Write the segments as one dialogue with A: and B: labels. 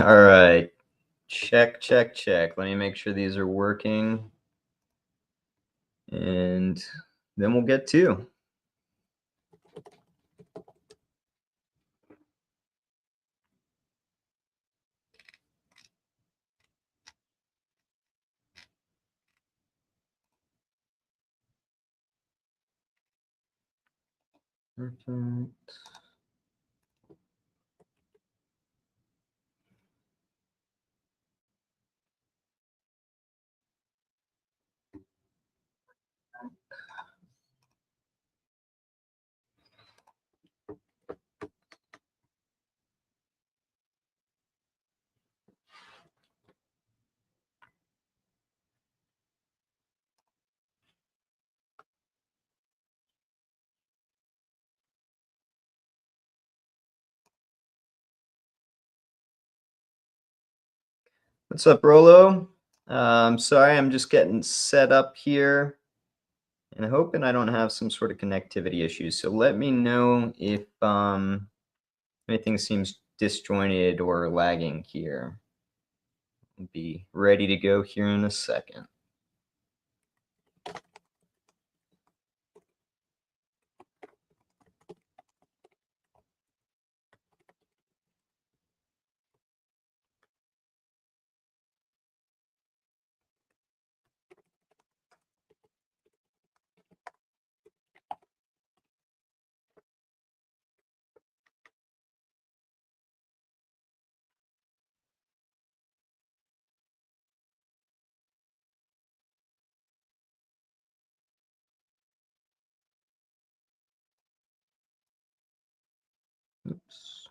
A: All right. Check, check, check. Let me make sure these are working. And then we'll get to. Perfect. What's up, Rolo? Sorry, I'm just getting set up here and hoping I don't have some sort of connectivity issues. So let me know if anything seems disjointed or lagging here. I'll be ready to go here in a second. Oops.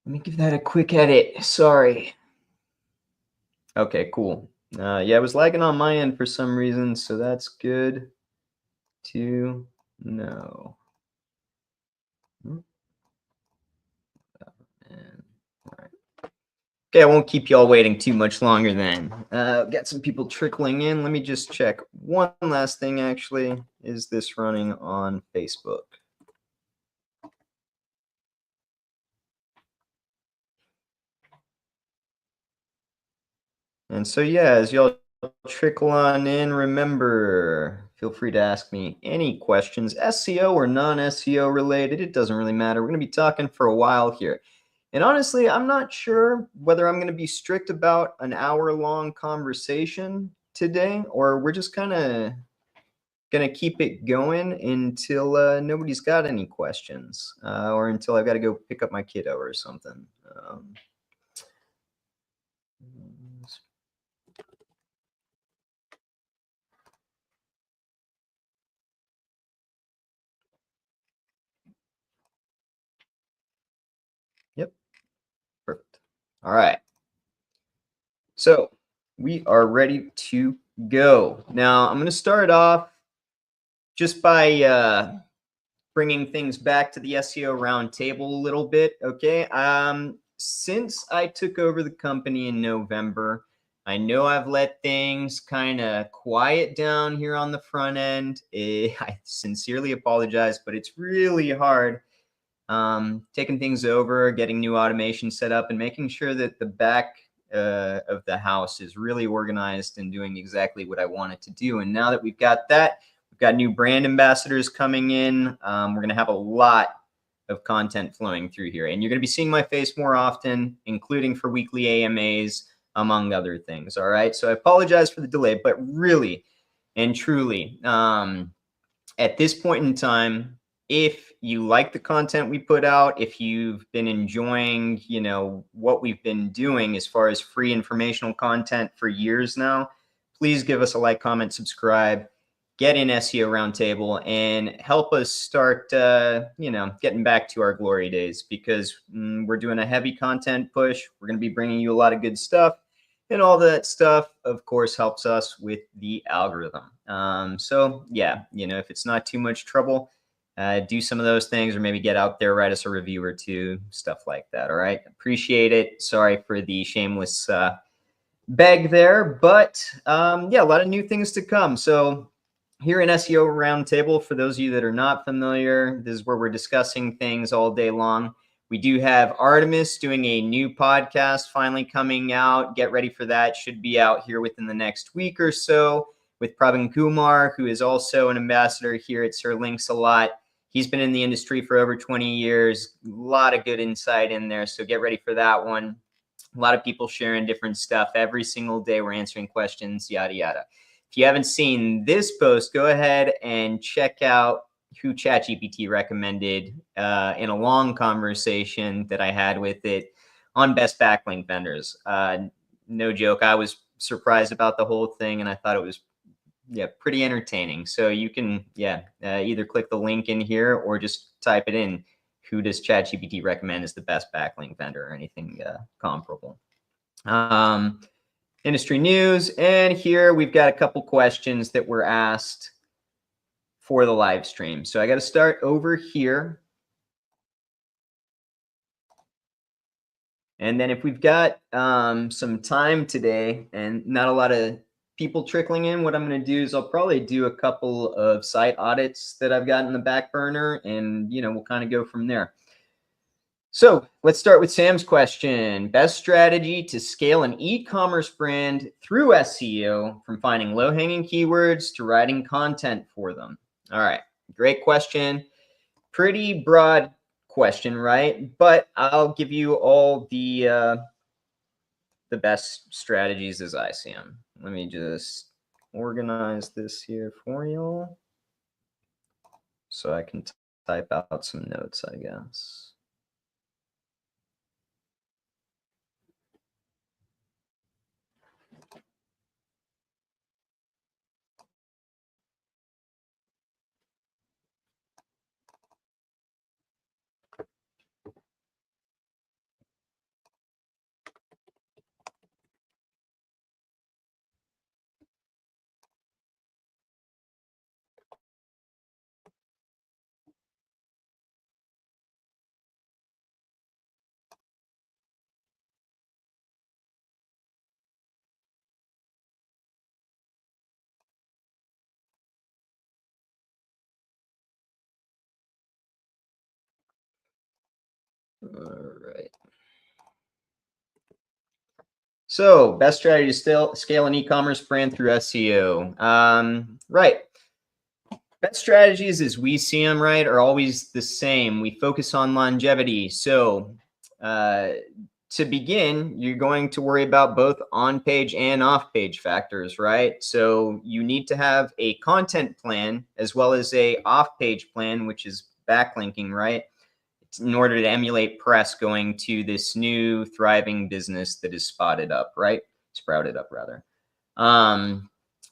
A: Let me give that a quick edit. Sorry. Okay, cool. Yeah, it was lagging on my end for some reason, so that's good to know. And, all right. Okay, I won't keep y'all waiting too much longer then. Got some people trickling in. Let me just check one last thing, actually. Is this running on Facebook? And so, yeah, as y'all trickle on in, remember, feel free to ask me any questions, SEO or non-SEO related. It doesn't really matter. We're going to be talking for a while here. And honestly, I'm not sure whether I'm going to be strict about an hour-long conversation today, or we're just kind of going to keep it going until nobody's got any questions, or until I've got to go pick up my kiddo or something. Yep, perfect. All right. So we are ready to go. Now I'm going to start off just by bringing things back to the SEO roundtable a little bit. Okay. Since I took over the company in November, I know I've let things kind of quiet down here on the front end. I sincerely apologize, but it's really hard taking things over, getting new automation set up, and making sure that the back of the house is really organized and doing exactly what I want it to do. And now that we've got that, we've got new brand ambassadors coming in. We're going to have a lot of content flowing through here. And you're going to be seeing my face more often, including for weekly AMAs, among other things. All right. So I apologize for the delay, but really and truly, at this point in time, if you like the content we put out, if you've been enjoying, what we've been doing as far as free informational content for years now, please give us a like, comment, subscribe, get in SEO Roundtable, and help us start, getting back to our glory days, because we're doing a heavy content push. We're going to be bringing you a lot of good stuff. And all that stuff, of course, helps us with the algorithm. So yeah, if it's not too much trouble, do some of those things, or maybe get out there, write us a review or two, stuff like that. All right. Appreciate it. Sorry for the shameless beg there, but yeah, a lot of new things to come. So here in SEO Roundtable, for those of you that are not familiar, this is where we're discussing things all day long. We do have Artemis doing a new podcast finally coming out. Get ready for that. Should be out here within the next week or so with Pravin Kumar, who is also an ambassador here at Sir Links a lot. He's been in the industry for over 20 years. A lot of good insight in there. So get ready for that one. A lot of people sharing different stuff every single day. We're answering questions, yada, yada. If you haven't seen this post, go ahead and check out who ChatGPT recommended in a long conversation that I had with it on best backlink vendors. No joke, I was surprised about the whole thing, and I thought it was pretty entertaining. So you can either click the link in here or just type it in. Who does ChatGPT recommend as the best backlink vendor or anything comparable? Industry news, and here we've got a couple questions that were asked for the live stream. So I got to start over here. And then if we've got some time today and not a lot of people trickling in, what I'm going to do is I'll probably do a couple of site audits that I've got in the back burner, and we'll kind of go from there. So let's start with Sam's question. Best strategy to scale an e-commerce brand through SEO, from finding low-hanging keywords to writing content for them. All right, great question. Pretty broad question, right? But I'll give you all the best strategies as I see them. Let me just organize this here for y'all so I can type out some notes, I guess. All right. So, best strategy to still scale an e-commerce brand through SEO. Right. Best strategies as we see them, right, are always the same. We focus on longevity. So, to begin, you're going to worry about both on-page and off-page factors, right? So you need to have a content plan as well as a off-page plan, which is backlinking, right? In order to emulate press going to this new thriving business that is sprouted up, rather.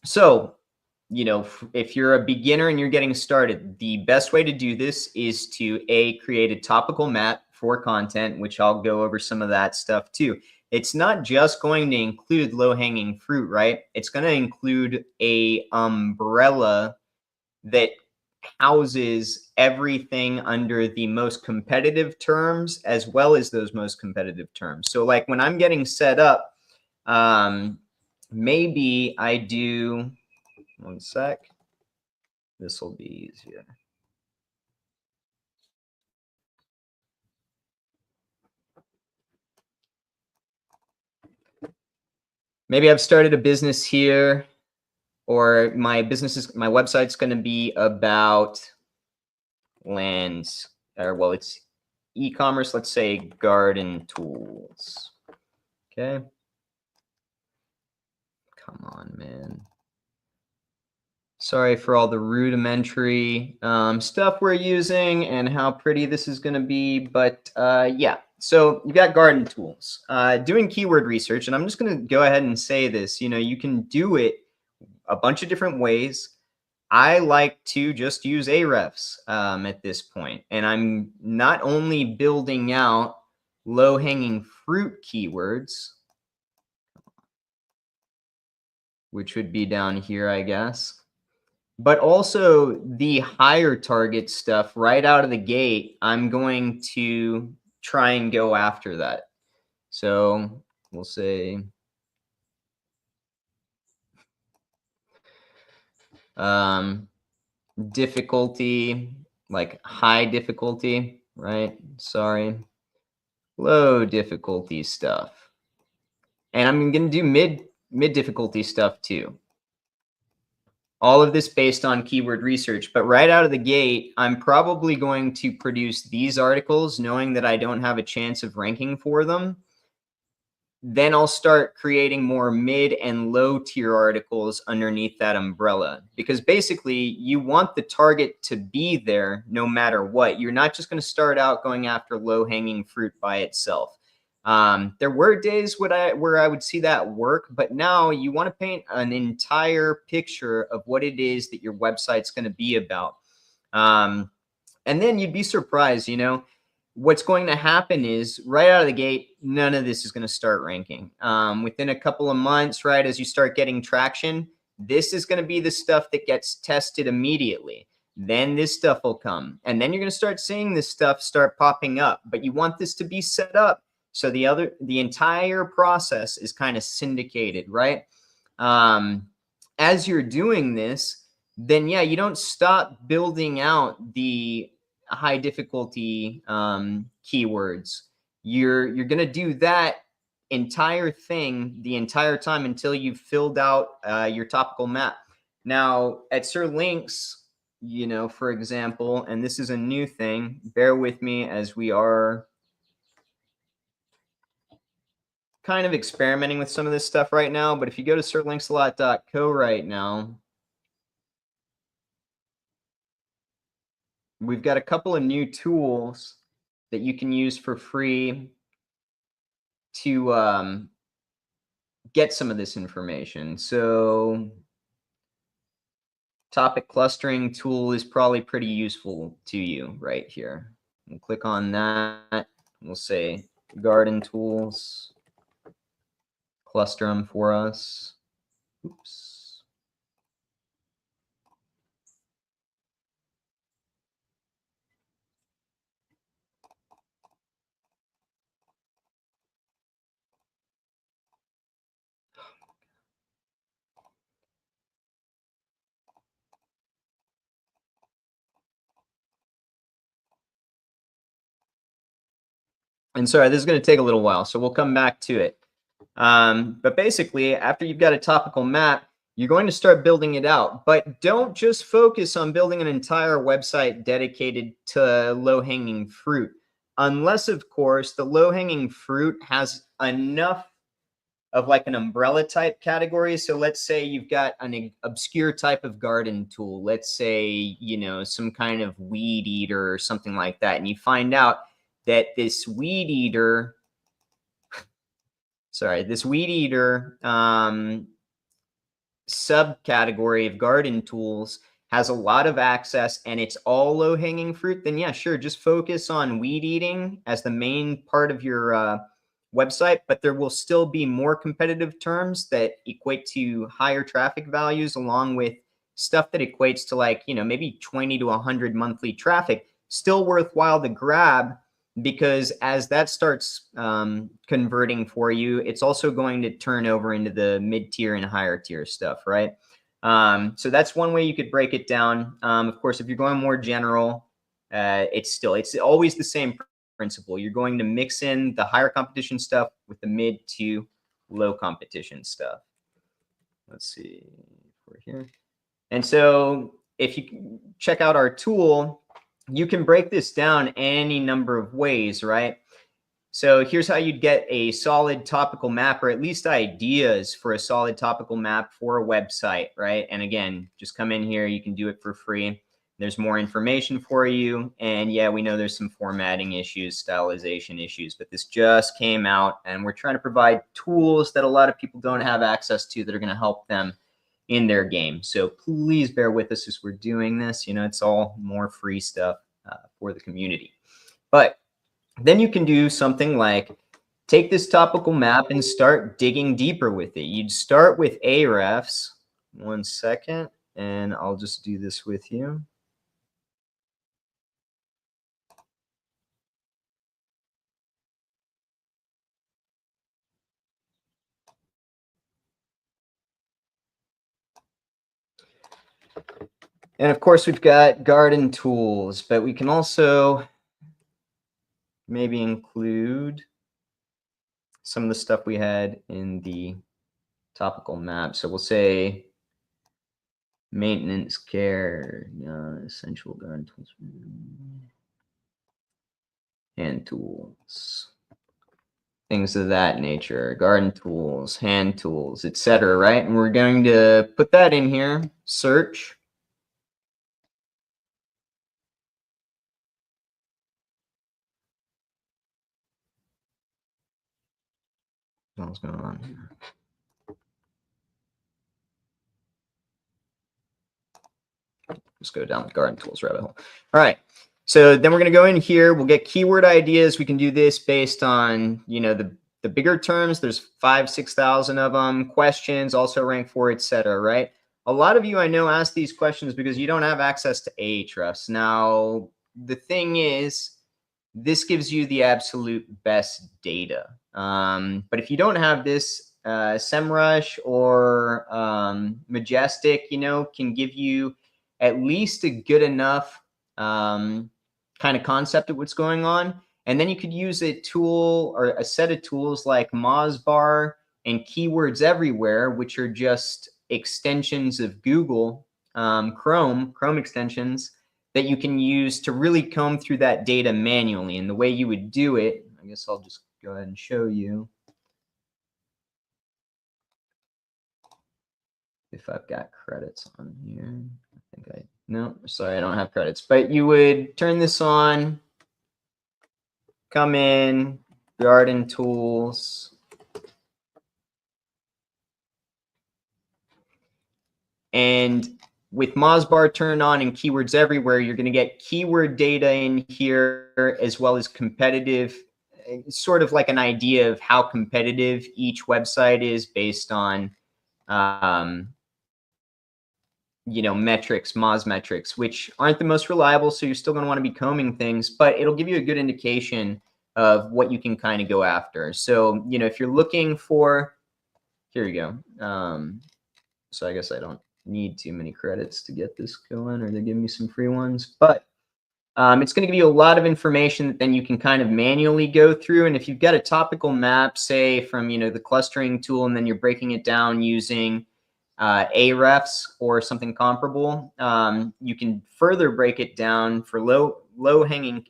A: So, if you're a beginner and you're getting started, the best way to do this is to create a topical map for content, which I'll go over some of that stuff too. It's not just going to include low-hanging fruit, right? It's going to include a umbrella that houses everything under the most competitive terms as well as those most competitive terms. So like when I'm getting set up, maybe I do, one sec, this will be easier. Maybe I've started a business here, or my website's going to be about it's e-commerce, let's say garden tools. Okay. Come on, man. Sorry for all the rudimentary stuff we're using and how pretty this is going to be, but yeah. So you've got garden tools, doing keyword research, and I'm just going to go ahead and say this. You can do it a bunch of different ways. I like to just use Ahrefs at this point, and I'm not only building out low-hanging fruit keywords, which would be down here, I guess, but also the higher target stuff right out of the gate. I'm going to try and go after that. So we'll say difficulty, like high difficulty, right? Sorry, low difficulty stuff. And I'm going to do mid difficulty stuff too. All of this based on keyword research, but right out of the gate, I'm probably going to produce these articles knowing that I don't have a chance of ranking for them. Then I'll start creating more mid and low tier articles underneath that umbrella, because basically you want the target to be there no matter what. You're not just going to start out going after low hanging fruit by itself. There were days where I would see that work, but now you want to paint an entire picture of what it is that your website's going to be about. And then you'd be surprised, what's going to happen is right out of the gate, none of this is going to start ranking. Within a couple of months, right, as you start getting traction, this is going to be the stuff that gets tested immediately. Then this stuff will come. And then you're going to start seeing this stuff start popping up. But you want this to be set up so the entire process is kind of syndicated, right? As you're doing this, then yeah, you don't stop building out the high difficulty keywords. You're gonna do that entire thing the entire time until you've filled out your topical map. Now at Sir Links, for example, and this is a new thing, bear with me as we are kind of experimenting with some of this stuff right now, but if you go to sirlinksalot.co right now, we've got a couple of new tools that you can use for free to get some of this information. So topic clustering tool is probably pretty useful to you right here. We'll click on that. We'll say garden tools, cluster them for us. Oops. And sorry, this is going to take a little while, so we'll come back to it. But basically, after you've got a topical map, you're going to start building it out. But don't just focus on building an entire website dedicated to low-hanging fruit. Unless, of course, the low-hanging fruit has enough of like an umbrella type category. So let's say you've got an obscure type of garden tool. Let's say, some kind of weed eater or something like that. And you find out that this weed eater subcategory of garden tools has a lot of access and it's all low hanging fruit, then yeah, sure, just focus on weed eating as the main part of your website, but there will still be more competitive terms that equate to higher traffic values, along with stuff that equates to like, maybe 20 to 100 monthly traffic, still worthwhile to grab, because as that starts converting for you, it's also going to turn over into the mid-tier and higher tier stuff, right? So that's one way you could break it down. Of course, if you're going more general, it's always the same principle. You're going to mix in the higher competition stuff with the mid to low competition stuff. Let's see, we're here. And so if you check out our tool, you can break this down any number of ways, right? So here's how you'd get a solid topical map, or at least ideas for a solid topical map for a website, right? And again, just come in here, you can do it for free. There's more information for you. And yeah, we know there's some formatting issues, stylization issues, but this just came out and we're trying to provide tools that a lot of people don't have access to that are going to help them in their game. So please bear with us as we're doing this. It's all more free stuff for the community. But then you can do something like take this topical map and start digging deeper with it. You'd start with Ahrefs. One second, and I'll just do this with you. And of course, we've got garden tools, but we can also maybe include some of the stuff we had in the topical map. So we'll say maintenance care, essential garden tools, hand tools, things of that nature, garden tools, hand tools, etc. Right? And we're going to put that in here, search. What's going on here? Just go down the garden tools rabbit hole. All right. So then we're going to go in here. We'll get keyword ideas. We can do this based on, the bigger terms. There's 6,000 of them. Questions, also rank 4, etc. Right? A lot of you I know ask these questions because you don't have access to Ahrefs. Now, the thing is, this gives you the absolute best data. But if you don't have this, SEMrush or Majestic, can give you at least a good enough kind of concept of what's going on. And then you could use a tool or a set of tools like Mozbar and Keywords Everywhere, which are just extensions of Google, Chrome extensions that you can use to really comb through that data manually. And the way you would do it, I guess I'll just go ahead and show you. If I've got credits on here. No, sorry, I don't have credits. But you would turn this on, come in, garden tools. And with Mozbar turned on and keywords everywhere, you're going to get keyword data in here as well as competitive, sort of like an idea of how competitive each website is based on metrics, Moz metrics, which aren't the most reliable. So you're still going to want to be combing things, but it'll give you a good indication of what you can kind of go after. So, if you're looking for, here you go. So I guess I don't need too many credits to get this going, or they're giving me some free ones, but it's going to give you a lot of information that then you can kind of manually go through. And if you've got a topical map, say from, the clustering tool, and then you're breaking it down using Ahrefs or something comparable, you can further break it down for low hanging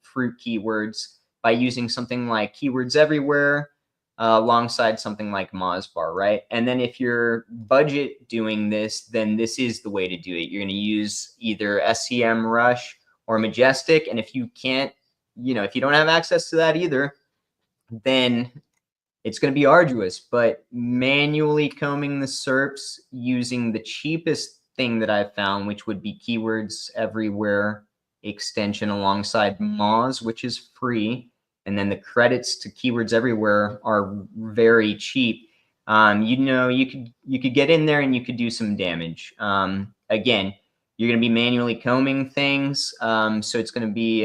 A: fruit keywords by using something like Keywords Everywhere alongside something like Mozbar, right? And then if you're budget doing this, then this is the way to do it. You're going to use either SEMrush or Majestic. And if you can't, if you don't have access to that either, then it's going to be arduous. But manually combing the SERPs using the cheapest thing that I've found, which would be Keywords Everywhere extension alongside Moz, which is free, and then the credits to Keywords Everywhere are very cheap. You could get in there and you could do some damage. Again, you're going to be manually combing things, so it's going to be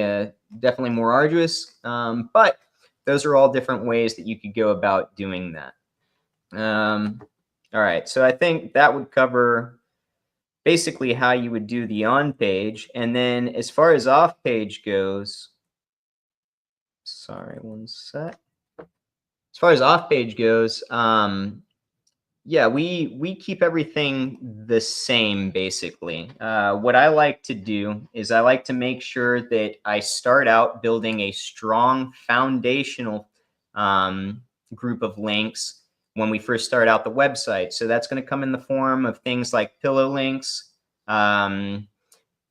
A: definitely more arduous, but those are all different ways that you could go about doing that. All right, so I think that would cover basically how you would do the on page. And then as far as off page goes, sorry, one sec. As far as off page goes, yeah, we keep everything the same basically. What I like to do is I like to make sure that I start out building a strong foundational group of links when we first start out the website. So that's going to come in the form of things like pillow links,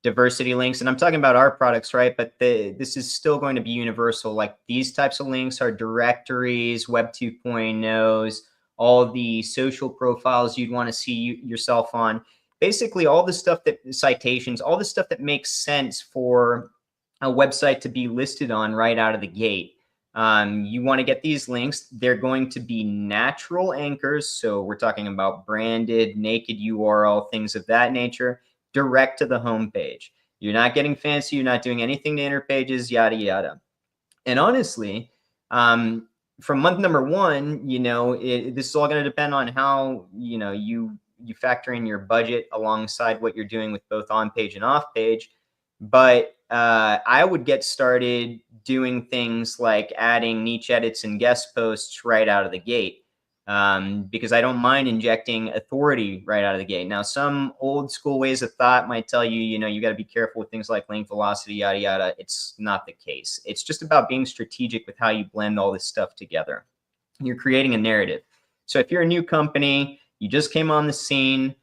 A: diversity links, and I'm talking about our products, right? But this is still going to be universal. Like these types of links are directories, Web 2.0s, all the social profiles you'd want to see yourself on. Basically, all the stuff that citations, all the stuff that makes sense for a website to be listed on right out of the gate. You want to get these links. They're going to be natural anchors. So we're talking about branded, naked URL, things of that nature, direct to the home page. You're not getting fancy. You're not doing anything to inner pages, yada, yada. And honestly, from month number 1, this is all going to depend on how, you you factor in your budget alongside what you're doing with both on page and off page. But I would get started doing things like adding niche edits and guest posts right out of the gate, because I don't mind injecting authority right out of the gate. Now, some old school ways of thought might tell you, you got to be careful with things like link velocity, yada, yada. It's not the case. It's just about being strategic with how you blend all this stuff together. You're creating a narrative. So if you're a new company, you just came on the scene,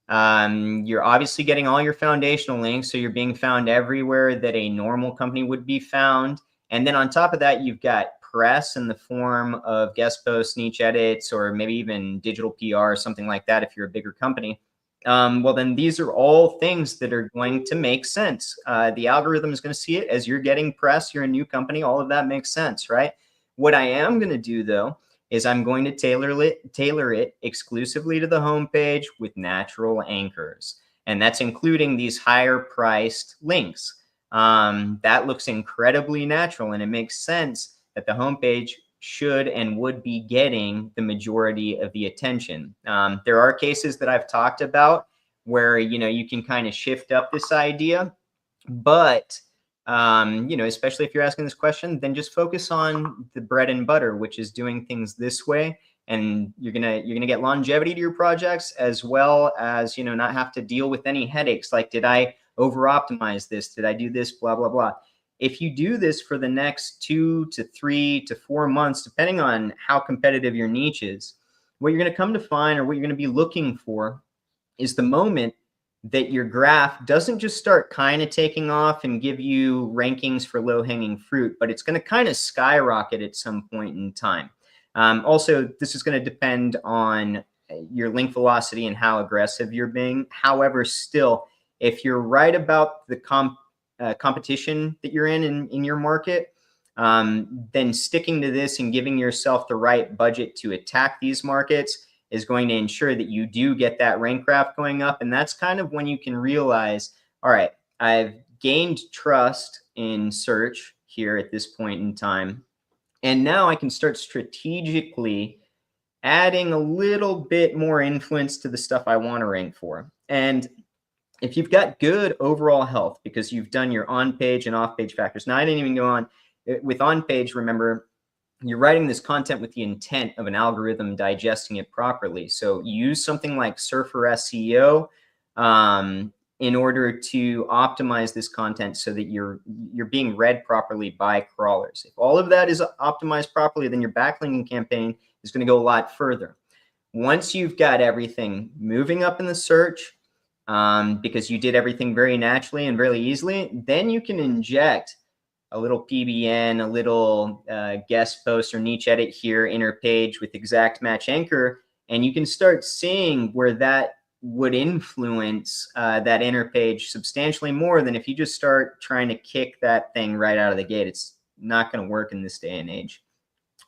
A: you're obviously getting all your foundational links, so you're being found everywhere that a normal company would be found. And then on top of that, you've got press in the form of guest posts, niche edits, or maybe even digital PR, something like that if you're a bigger company. Well, then these are all things that are going to make sense. The algorithm is going to see it as you're getting press, you're a new company, all of that makes sense, right? What I am going to do, though, is I'm going to tailor it exclusively to the homepage with natural anchors. And that's including these higher priced links. That looks incredibly natural, and it makes sense that the homepage should and would be getting the majority of the attention. There are cases that I've talked about where, you can kind of shift up this idea, but especially if you're asking this question, then just focus on the bread and butter, which is doing things this way. And you're gonna get longevity to your projects, as well as, not have to deal with any headaches. Like, did I over optimize this? Did I do this? Blah, blah, blah. If you do this for the next 2 to 3 to 4 months, depending on how competitive your niche is, what you're going to come to find, or what you're going to be looking for, is the moment that your graph doesn't just start kind of taking off and give you rankings for low-hanging fruit, but it's going to kind of skyrocket at some point in time. Also, this is going to depend on your link velocity and how aggressive you're being. However, still, if you're right about the competition that you're in your market, then sticking to this and giving yourself the right budget to attack these markets is going to ensure that you do get that rank graph going up. And that's kind of when you can realize, all right, I've gained trust in search here at this point in time, and now I can start strategically adding a little bit more influence to the stuff I want to rank for. And if you've got good overall health, because you've done your on-page and off-page factors. Now, I didn't even go on with on-page. Remember, you're writing this content with the intent of an algorithm digesting it properly. So you use something like Surfer SEO in order to optimize this content so that you're being read properly by crawlers. If all of that is optimized properly, then your backlinking campaign is going to go a lot further. Once you've got everything moving up in the search, because you did everything very naturally and very easily, then you can inject a little PBN, a little guest post or niche edit here, inner page with exact match anchor, and you can start seeing where that would influence that inner page substantially more than if you just start trying to kick that thing right out of the gate. It's not going to work in this day and age.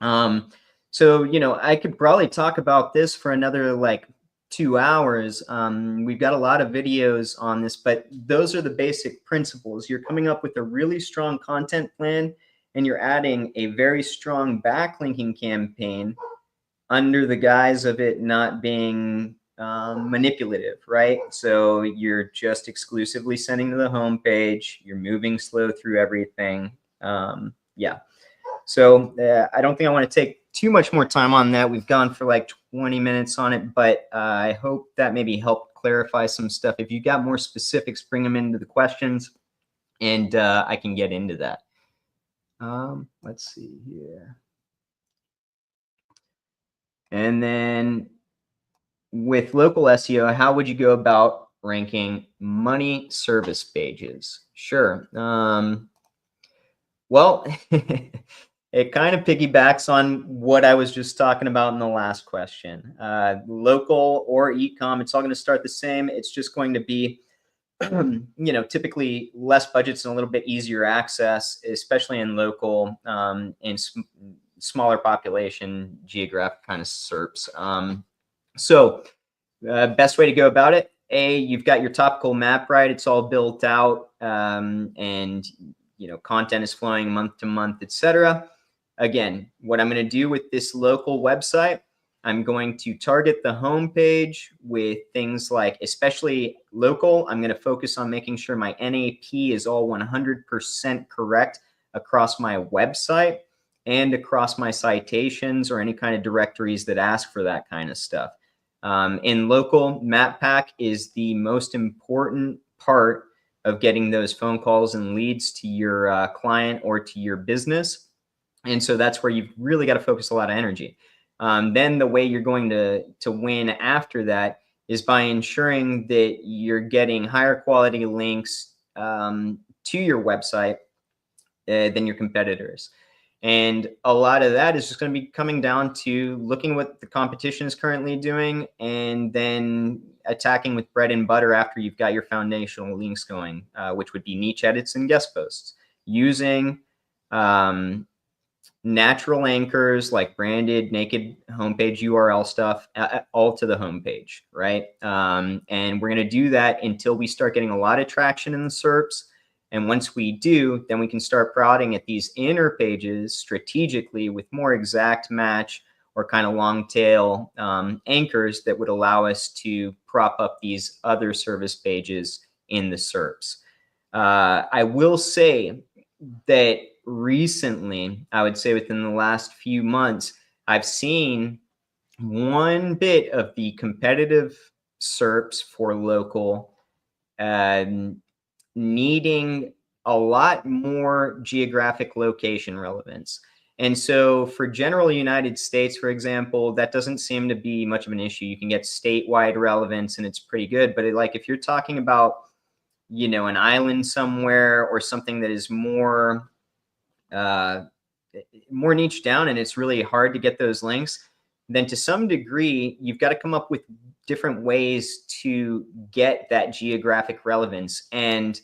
A: So, I could probably talk about this for another like 2 hours. We've got a lot of videos on this, but those are the basic principles. You're coming up with a really strong content plan, and you're adding a very strong backlinking campaign under the guise of it not being manipulative, right? So you're just exclusively sending to the homepage. You're moving slow through everything. Yeah. So I don't think I want to take too much more time on that. We've gone for like 20 minutes on it, but I hope that maybe helped clarify some stuff. If you got more specifics, bring them into the questions, and I can get into that. Let's see here. And then with local SEO, how would you go about ranking money service pages? Sure. Well, it kind of piggybacks on what I was just talking about in the last question. Local or e-com, it's all going to start the same. It's just going to be, typically less budgets and a little bit easier access, especially in local and smaller population geographic kind of SERPs. So best way to go about it, you've got your topical map, right? It's all built out, and content is flowing month to month, etc. Again, what I'm going to do with this local website, I'm going to target the homepage with things like, especially local, I'm going to focus on making sure my NAP is all 100% correct across my website and across my citations or any kind of directories that ask for that kind of stuff. In local, map pack is the most important part of getting those phone calls and leads to your client or to your business. And so that's where you've really got to focus a lot of energy. Then the way you're going to win after that is by ensuring that you're getting higher quality links to your website than your competitors. And a lot of that is just going to be coming down to looking what the competition is currently doing and then attacking with bread and butter after you've got your foundational links going, which would be niche edits and guest posts, using natural anchors like branded naked homepage URL stuff all to the homepage, right? And we're going to do that until we start getting a lot of traction in the SERPs. And once we do, then we can start prodding at these inner pages strategically with more exact match or kind of long tail anchors that would allow us to prop up these other service pages in the SERPs. I will say that recently, I would say within the last few months, I've seen one bit of the competitive SERPs for local needing a lot more geographic location relevance. And so for general United States, for example, that doesn't seem to be much of an issue. You can get statewide relevance and it's pretty good. But like if you're talking about, you know, an island somewhere or something that is more niche down and it's really hard to get those links, then to some degree, you've got to come up with different ways to get that geographic relevance. And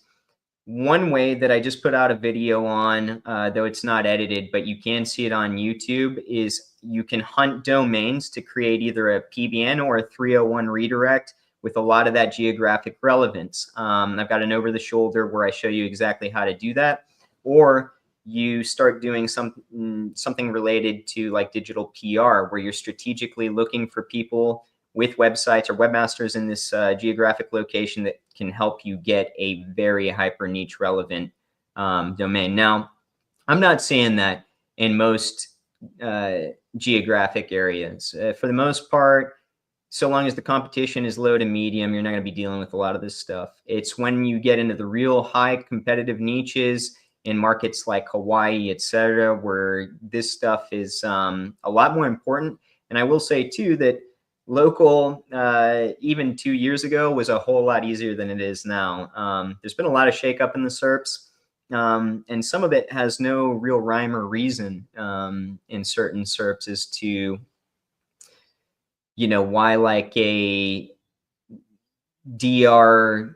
A: one way that I just put out a video on, though it's not edited, but you can see it on YouTube, is you can hunt domains to create either a PBN or a 301 redirect with a lot of that geographic relevance. I've got an over the shoulder where I show you exactly how to do that. Or you start doing something related to like digital PR, where you're strategically looking for people with websites or webmasters in this geographic location that can help you get a very hyper niche relevant domain. Now, I'm not saying that in most geographic areas. For the most part, so long as the competition is low to medium, you're not going to be dealing with a lot of this stuff. It's when you get into the real high competitive niches in markets like Hawaii, et cetera, where this stuff is a lot more important. And I will say too that local, even 2 years ago, was a whole lot easier than it is now. There's been a lot of shakeup in the SERPs, and some of it has no real rhyme or reason in certain SERPs as to, you know, why like a DR5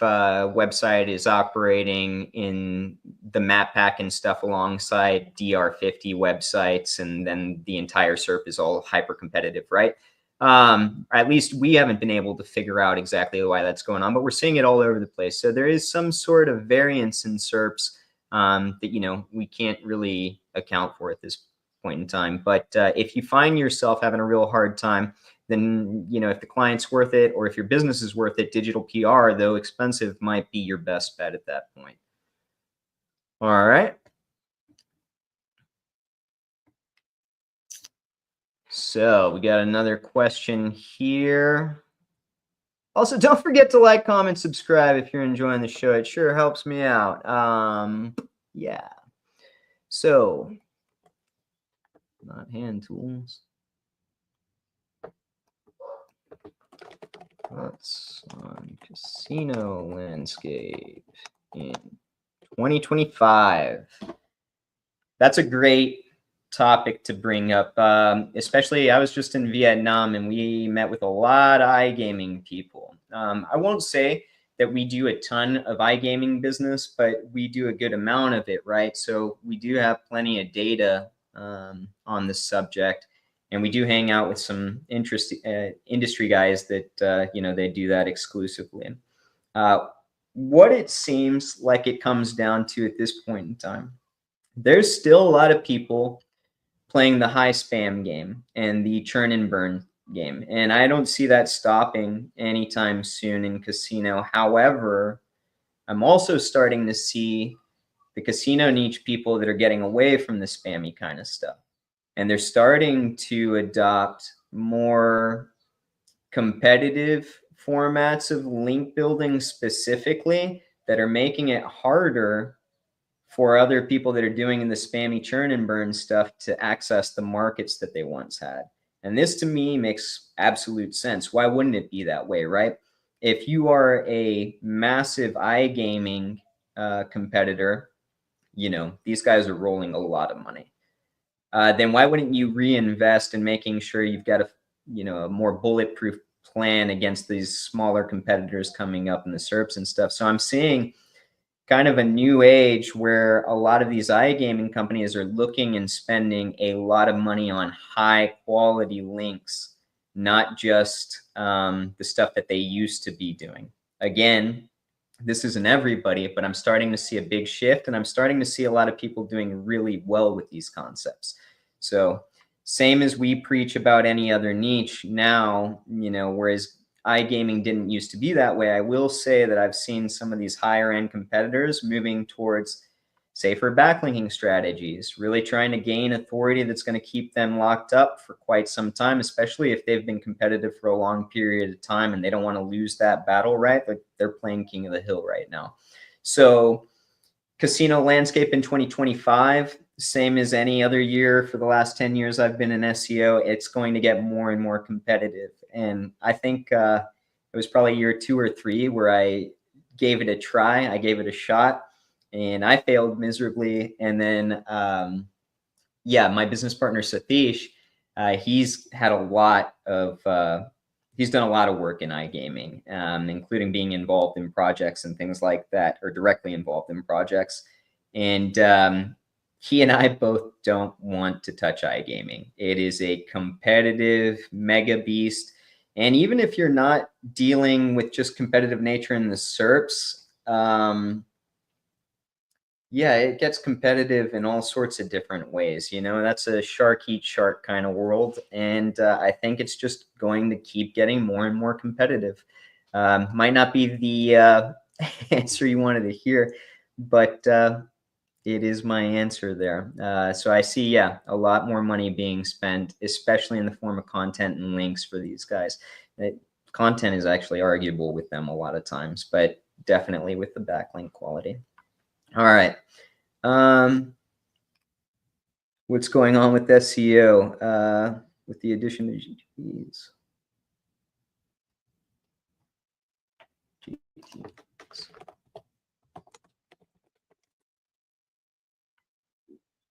A: website is operating in the map pack and stuff alongside DR50 websites, and then the entire SERP is all hyper competitive, right? At least we haven't been able to figure out exactly why that's going on, but we're seeing it all over the place. So there is some sort of variance in SERPs that, you know, we can't really account for at this point in time. But if you find yourself having a real hard time, then, you know, if the client's worth it or if your business is worth it, digital PR, though expensive, might be your best bet at that point. All right. So we got another question here. Also, don't forget to like, comment, subscribe if you're enjoying the show. It sure helps me out. Yeah. So, not hand tools. Thoughts on casino landscape in 2025. That's a great topic to bring up. Especially, I was just in Vietnam and we met with a lot of iGaming people. I won't say that we do a ton of iGaming business, but we do a good amount of it, right? So we do have plenty of data on this subject. And we do hang out with some industry guys that, you know, they do that exclusively. What it seems like it comes down to at this point in time, there's still a lot of people playing the high spam game and the churn and burn game. And I don't see that stopping anytime soon in casino. However, I'm also starting to see the casino niche people that are getting away from the spammy kind of stuff. And they're starting to adopt more competitive formats of link building specifically that are making it harder for other people that are doing the spammy churn and burn stuff to access the markets that they once had. And this to me makes absolute sense. Why wouldn't it be that way, right? If you are a massive iGaming competitor, you know, these guys are rolling a lot of money. Then why wouldn't you reinvest in making sure you've got a more bulletproof plan against these smaller competitors coming up in the SERPs and stuff? So I'm seeing kind of a new age where a lot of these iGaming companies are looking and spending a lot of money on high quality links, not just the stuff that they used to be doing. Again, this isn't everybody, but I'm starting to see a big shift, and I'm starting to see a lot of people doing really well with these concepts. So same as we preach about any other niche now, whereas iGaming didn't used to be that way, I will say that I've seen some of these higher end competitors moving towards safer backlinking strategies, really trying to gain authority that's going to keep them locked up for quite some time, especially if they've been competitive for a long period of time and they don't want to lose that battle, right? Like they're playing king of the hill right now. So casino landscape in 2025, same as any other year for the last 10 years I've been in SEO, it's going to get more and more competitive. And I think it was probably year 2 or 3 where I gave it a try. I gave it a shot and I failed miserably. And then, my business partner, Satish, he's had a lot of, he's done a lot of work in iGaming, including being involved in projects and things like that, or directly involved in projects. And he and I both don't want to touch iGaming. It is a competitive mega beast. And even if you're not dealing with just competitive nature in the SERPs, it gets competitive in all sorts of different ways. That's a shark eats shark kind of world. And I think it's just going to keep getting more and more competitive. Might not be the answer you wanted to hear, but it is my answer there. So I see, a lot more money being spent, especially in the form of content and links for these guys. Content is actually arguable with them a lot of times, but definitely with the backlink quality. All right. What's going on with SEO with the addition of GTPs?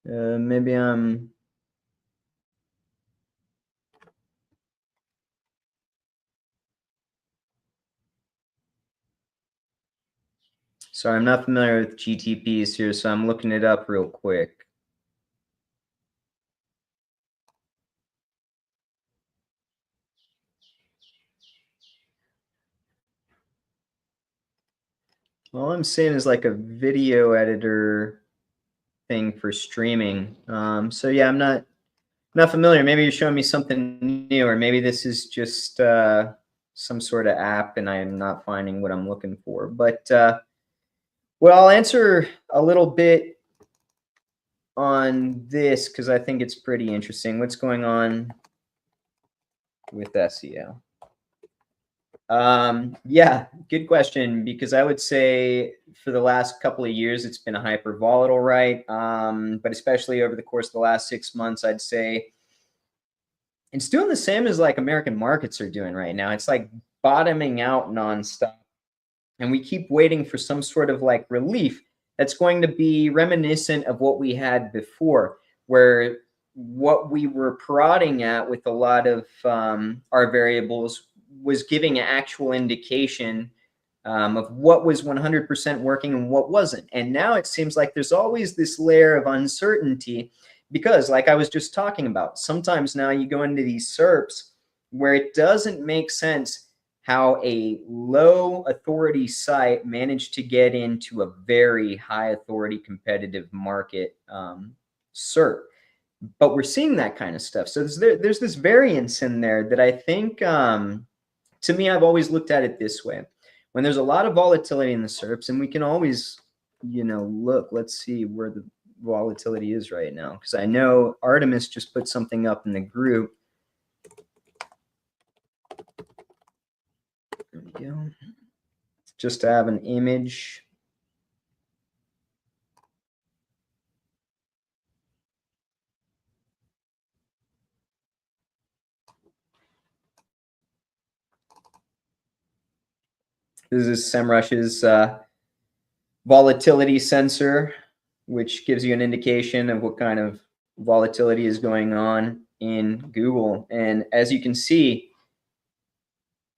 A: Maybe I'm sorry, I'm not familiar with GTPs here, so I'm looking it up real quick. All I'm seeing is like a video editor thing for streaming. So yeah, I'm not familiar. Maybe you're showing me something new, or maybe this is just some sort of app and I'm not finding what I'm looking for. But well, I'll answer a little bit on this because I think it's pretty interesting. What's going on with SEO? Good question, because I would say for the last couple of years, it's been a hyper volatile, right? But especially over the course of the last 6 months, I'd say it's doing the same as like American markets are doing right now. It's like bottoming out nonstop. And we keep waiting for some sort of like relief that's going to be reminiscent of what we had before, where what we were prodding at with a lot of our variables was giving an actual indication of what was 100% working and what wasn't. And now it seems like there's always this layer of uncertainty because, like I was just talking about, sometimes now you go into these SERPs where it doesn't make sense how a low authority site managed to get into a very high authority competitive market SERP. but we're seeing that kind of stuff. So there's this variance in there that I think, to me, I've always looked at it this way. When there's a lot of volatility in the SERPs, and we can always, look, let's see where the volatility is right now, because I know Artemis just put something up in the group. There we go. Just to have an image. This is SEMrush's volatility sensor, which gives you an indication of what kind of volatility is going on in Google. And as you can see,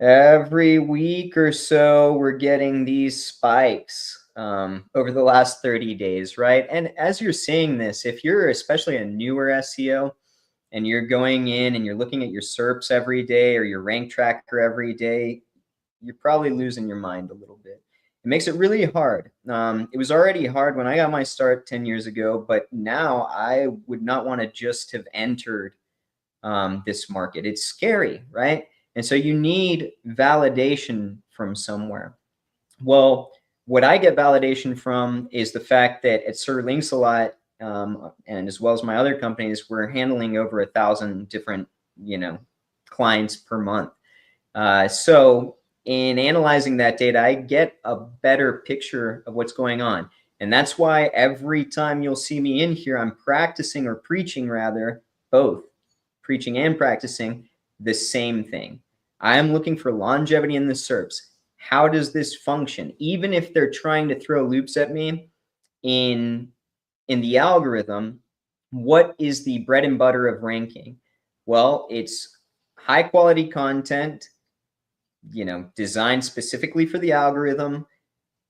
A: every week or so, we're getting these spikes over the last 30 days, right? And as you're seeing this, if you're especially a newer SEO and you're going in and you're looking at your SERPs every day or your rank tracker every day, you're probably losing your mind a little bit. It makes it really hard. It was already hard when I got my start 10 years ago, but now I would not want to just have entered this market. It's scary, right? And so you need validation from somewhere. Well, what I get validation from is the fact that at Sir Links a lot, and as well as my other companies, we're handling over 1,000 different, clients per month. So in analyzing that data, I get a better picture of what's going on. And that's why every time you'll see me in here, I'm practicing, or preaching rather, both preaching and practicing the same thing. I am looking for longevity in the SERPs. How does this function? Even if they're trying to throw loops at me in the algorithm, what is the bread and butter of ranking? Well, it's high quality content, designed specifically for the algorithm,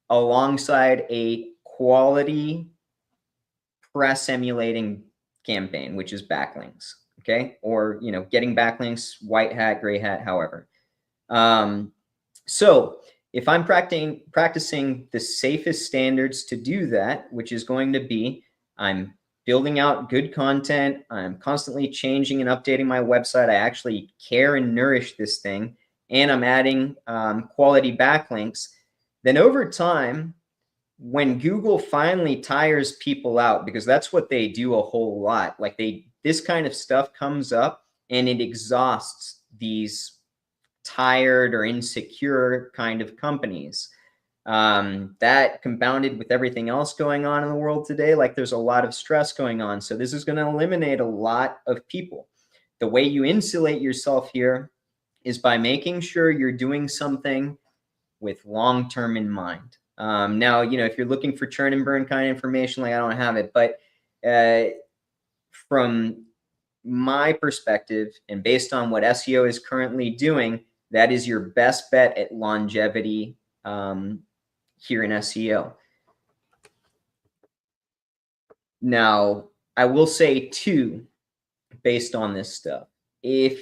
A: alongside a quality press emulating campaign, which is backlinks. Okay. Or, getting backlinks, white hat, gray hat, however. So if I'm practicing the safest standards to do that, which is going to be, I'm building out good content, I'm constantly changing and updating my website, I actually care and nourish this thing, and I'm adding quality backlinks, then over time, when Google finally tires people out, because that's what they do a whole lot, like this kind of stuff comes up and it exhausts these tired or insecure kind of companies. That compounded with everything else going on in the world today, like there's a lot of stress going on. So this is going to eliminate a lot of people. The way you insulate yourself here is by making sure you're doing something with long-term in mind. Now, if you're looking for churn and burn kind of information, like I don't have it, but from my perspective and based on what SEO is currently doing, that is your best bet at longevity here in SEO. Now, I will say too, based on this stuff, if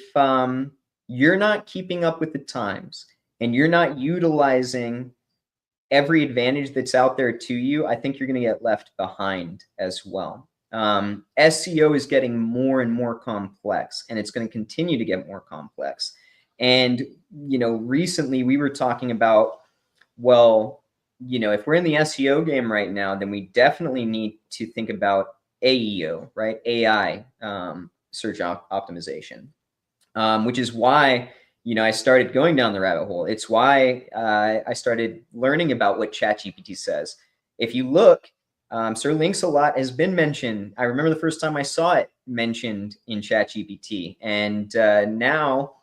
A: you're not keeping up with the times and you're not utilizing every advantage that's out there to you, I think you're going to get left behind as well. SEO is getting more and more complex, and it's going to continue to get more complex. And, recently we were talking about, well, if we're in the SEO game right now, then we definitely need to think about AEO, right? AI, search optimization, which is why, I started going down the rabbit hole. It's why I started learning about what ChatGPT says. If you look, Sir Links a lot has been mentioned. I remember the first time I saw it mentioned in ChatGPT. And now,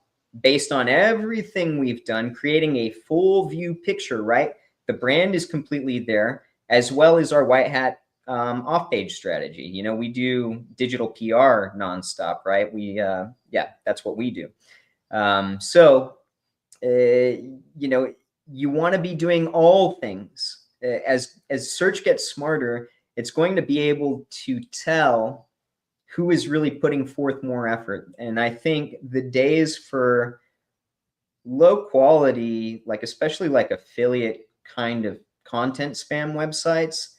A: based on everything we've done, creating a full view picture, right? The brand is completely there, as well as our white hat off-page strategy. We do digital PR nonstop, right? That's what we do. So, you want to be doing all things. As search gets smarter, it's going to be able to tell who is really putting forth more effort. And I think the days for low quality, like especially like affiliate kind of content spam websites,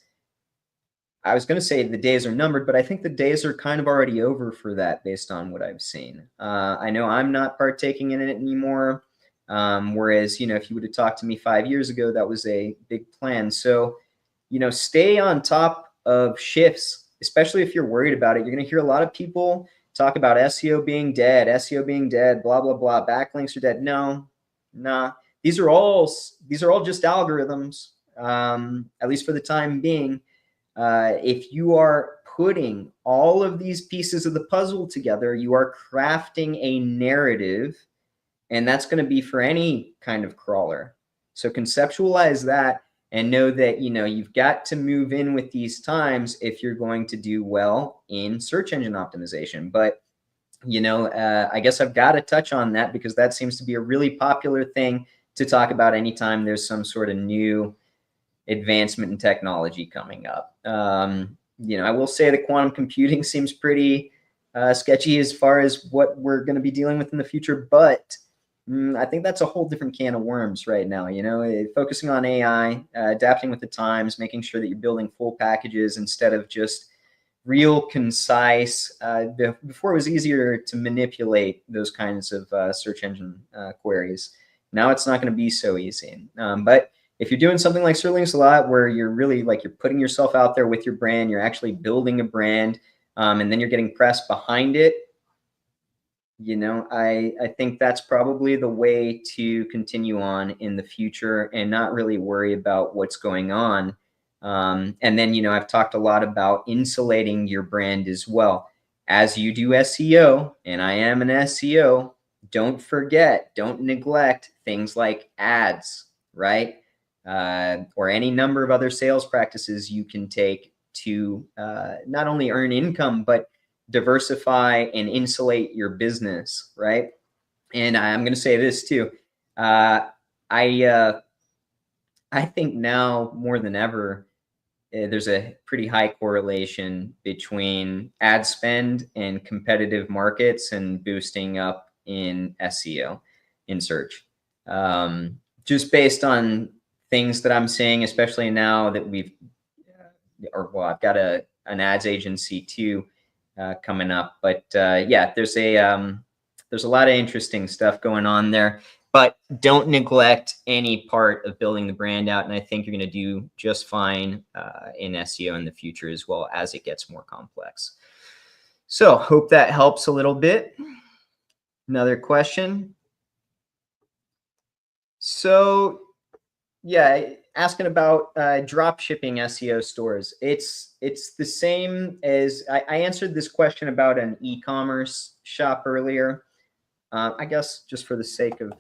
A: I was going to say the days are numbered, but I think the days are kind of already over for that based on what I've seen. I know I'm not partaking in it anymore. Whereas, if you would have talked to me 5 years ago, that was a big plan. So, stay on top of shifts, especially if you're worried about it. You're going to hear a lot of people talk about SEO being dead, blah, blah, blah. Backlinks are dead. No, nah. These are all just algorithms, at least for the time being. If you are putting all of these pieces of the puzzle together, you are crafting a narrative, and that's going to be for any kind of crawler. So conceptualize that and know that you've got to move in with these times if you're going to do well in search engine optimization. But I guess I've got to touch on that because that seems to be a really popular thing to talk about anytime there's some sort of new advancement in technology coming up. I will say that quantum computing seems pretty sketchy as far as what we're going to be dealing with in the future, but I think that's a whole different can of worms right now. Focusing on AI, adapting with the times, making sure that you're building full packages instead of just real concise. Before it was easier to manipulate those kinds of search engine queries. Now it's not going to be so easy. But if you're doing something like Sterling's a lot, where you're really you're putting yourself out there with your brand, you're actually building a brand, and then you're getting press behind it, I think that's probably the way to continue on in the future and not really worry about what's going on. And then, I've talked a lot about insulating your brand as well. As you do SEO, and I am an SEO, don't neglect things like ads, right? Or any number of other sales practices you can take to not only earn income, but diversify and insulate your business, right? And I'm going to say this too. I think now more than ever, there's a pretty high correlation between ad spend and competitive markets and boosting up in SEO in search. Just based on things that I'm seeing, especially now that I've got an ads agency too coming up. But yeah, there's a lot of interesting stuff going on there. But don't neglect any part of building the brand out. And I think you're going to do just fine in SEO in the future as well as it gets more complex. So hope that helps a little bit. Another question. So yeah, asking about drop shipping SEO stores. It's the same as I answered this question about an e-commerce shop earlier. I guess just for the sake of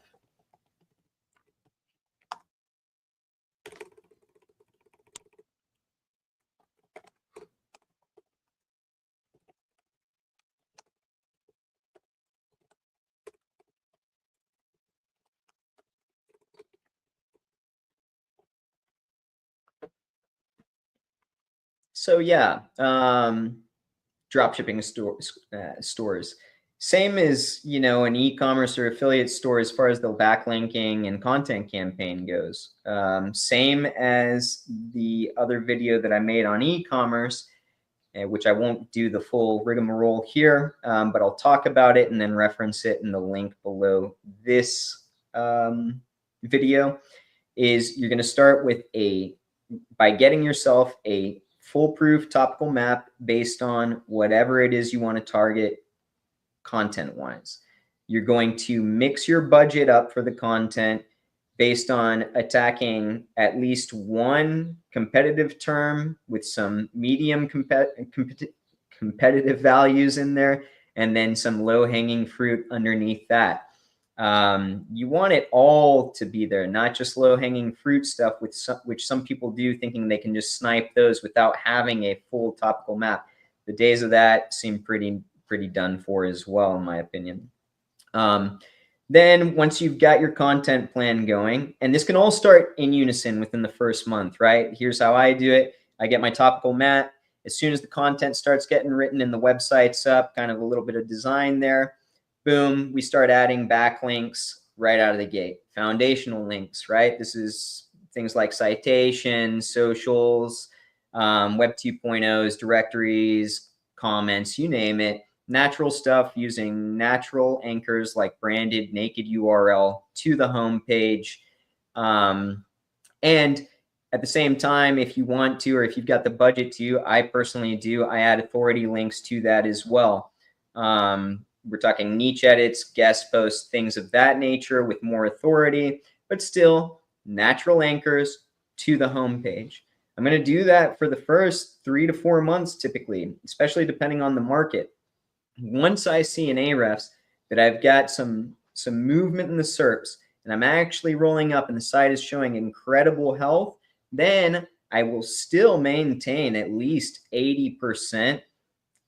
A: so yeah, drop shipping stores. Same as an e-commerce or affiliate store as far as the backlinking and content campaign goes. Same as the other video that I made on e-commerce, which I won't do the full rigmarole here, but I'll talk about it and then reference it in the link below this video. Is you're going to start with by getting yourself a foolproof topical map based on whatever it is you want to target content-wise. You're going to mix your budget up for the content based on attacking at least one competitive term with some medium competitive values in there, and then some low-hanging fruit underneath that. You want it all to be there, not just low-hanging fruit stuff, which some people do, thinking they can just snipe those without having a full topical map. The days of that seem pretty done for as well, in my opinion. Then once you've got your content plan going, and this can all start in unison within the first month, right? Here's how I do it. I get my topical map. As soon as the content starts getting written and the website's up, kind of a little bit of design there, boom, we start adding backlinks right out of the gate. Foundational links, right? This is things like citations, socials, Web 2.0s, directories, comments, you name it. Natural stuff using natural anchors like branded naked URL to the home page. And at the same time, if you want to, or if you've got the budget to, I personally do, I add authority links to that as well. We're talking niche edits, guest posts, things of that nature with more authority, but still natural anchors to the homepage. I'm going to do that for the first 3 to 4 months typically, especially depending on the market. Once I see in Ahrefs that I've got some movement in the SERPs and I'm actually rolling up and the site is showing incredible health, then I will still maintain at least 80%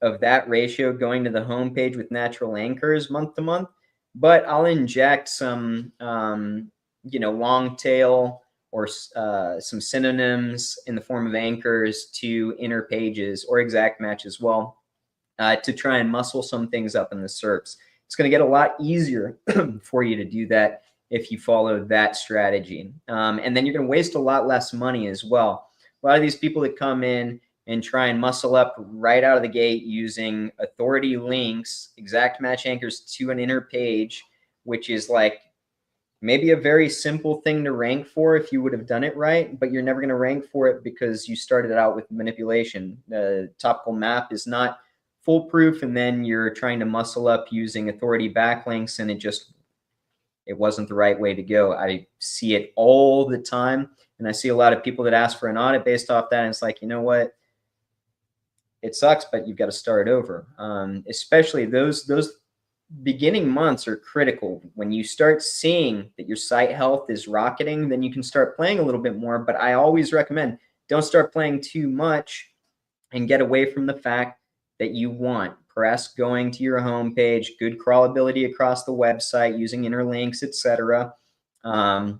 A: of that ratio going to the homepage with natural anchors month to month, but I'll inject some, long tail or some synonyms in the form of anchors to inner pages or exact match as well to try and muscle some things up in the SERPs. It's going to get a lot easier for you to do that if you follow that strategy. And then you're going to waste a lot less money as well. A lot of these people that come in and try and muscle up right out of the gate using authority links, exact match anchors to an inner page, which is like maybe a very simple thing to rank for if you would have done it right, but you're never going to rank for it because you started out with manipulation. The topical map is not foolproof, and then you're trying to muscle up using authority backlinks, and it wasn't the right way to go. I see it all the time, and I see a lot of people that ask for an audit based off that, and it's like, you know what? It sucks, but you've got to start over. Especially those beginning months are critical. When you start seeing that your site health is rocketing, then you can start playing a little bit more. But I always recommend don't start playing too much and get away from the fact that you want press going to your homepage, good crawlability across the website using interlinks, etc. And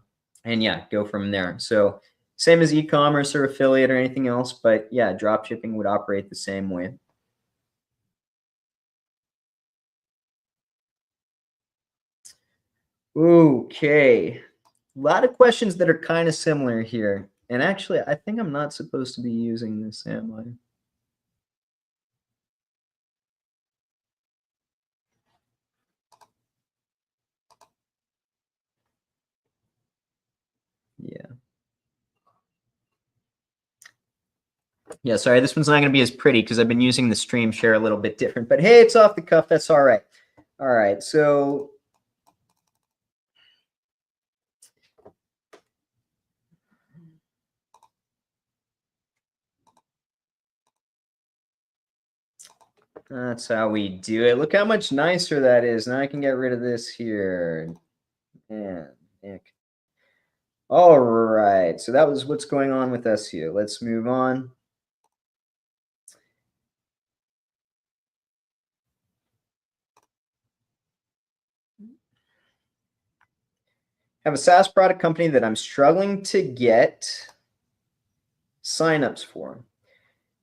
A: yeah, go from there. So same as e-commerce or affiliate or anything else, but yeah, drop shipping would operate the same way. Okay. A lot of questions that are kind of similar here. And actually, I think I'm not supposed to be using this, am I? Yeah. Yeah, sorry, this one's not going to be as pretty because I've been using the stream share a little bit different. But hey, it's off the cuff. That's all right. All right, so that's how we do it. Look how much nicer that is. Now I can get rid of this here. Man, Nick. All right, so that was what's going on with SEO. Let's move on. I have a SaaS product company that I'm struggling to get signups for.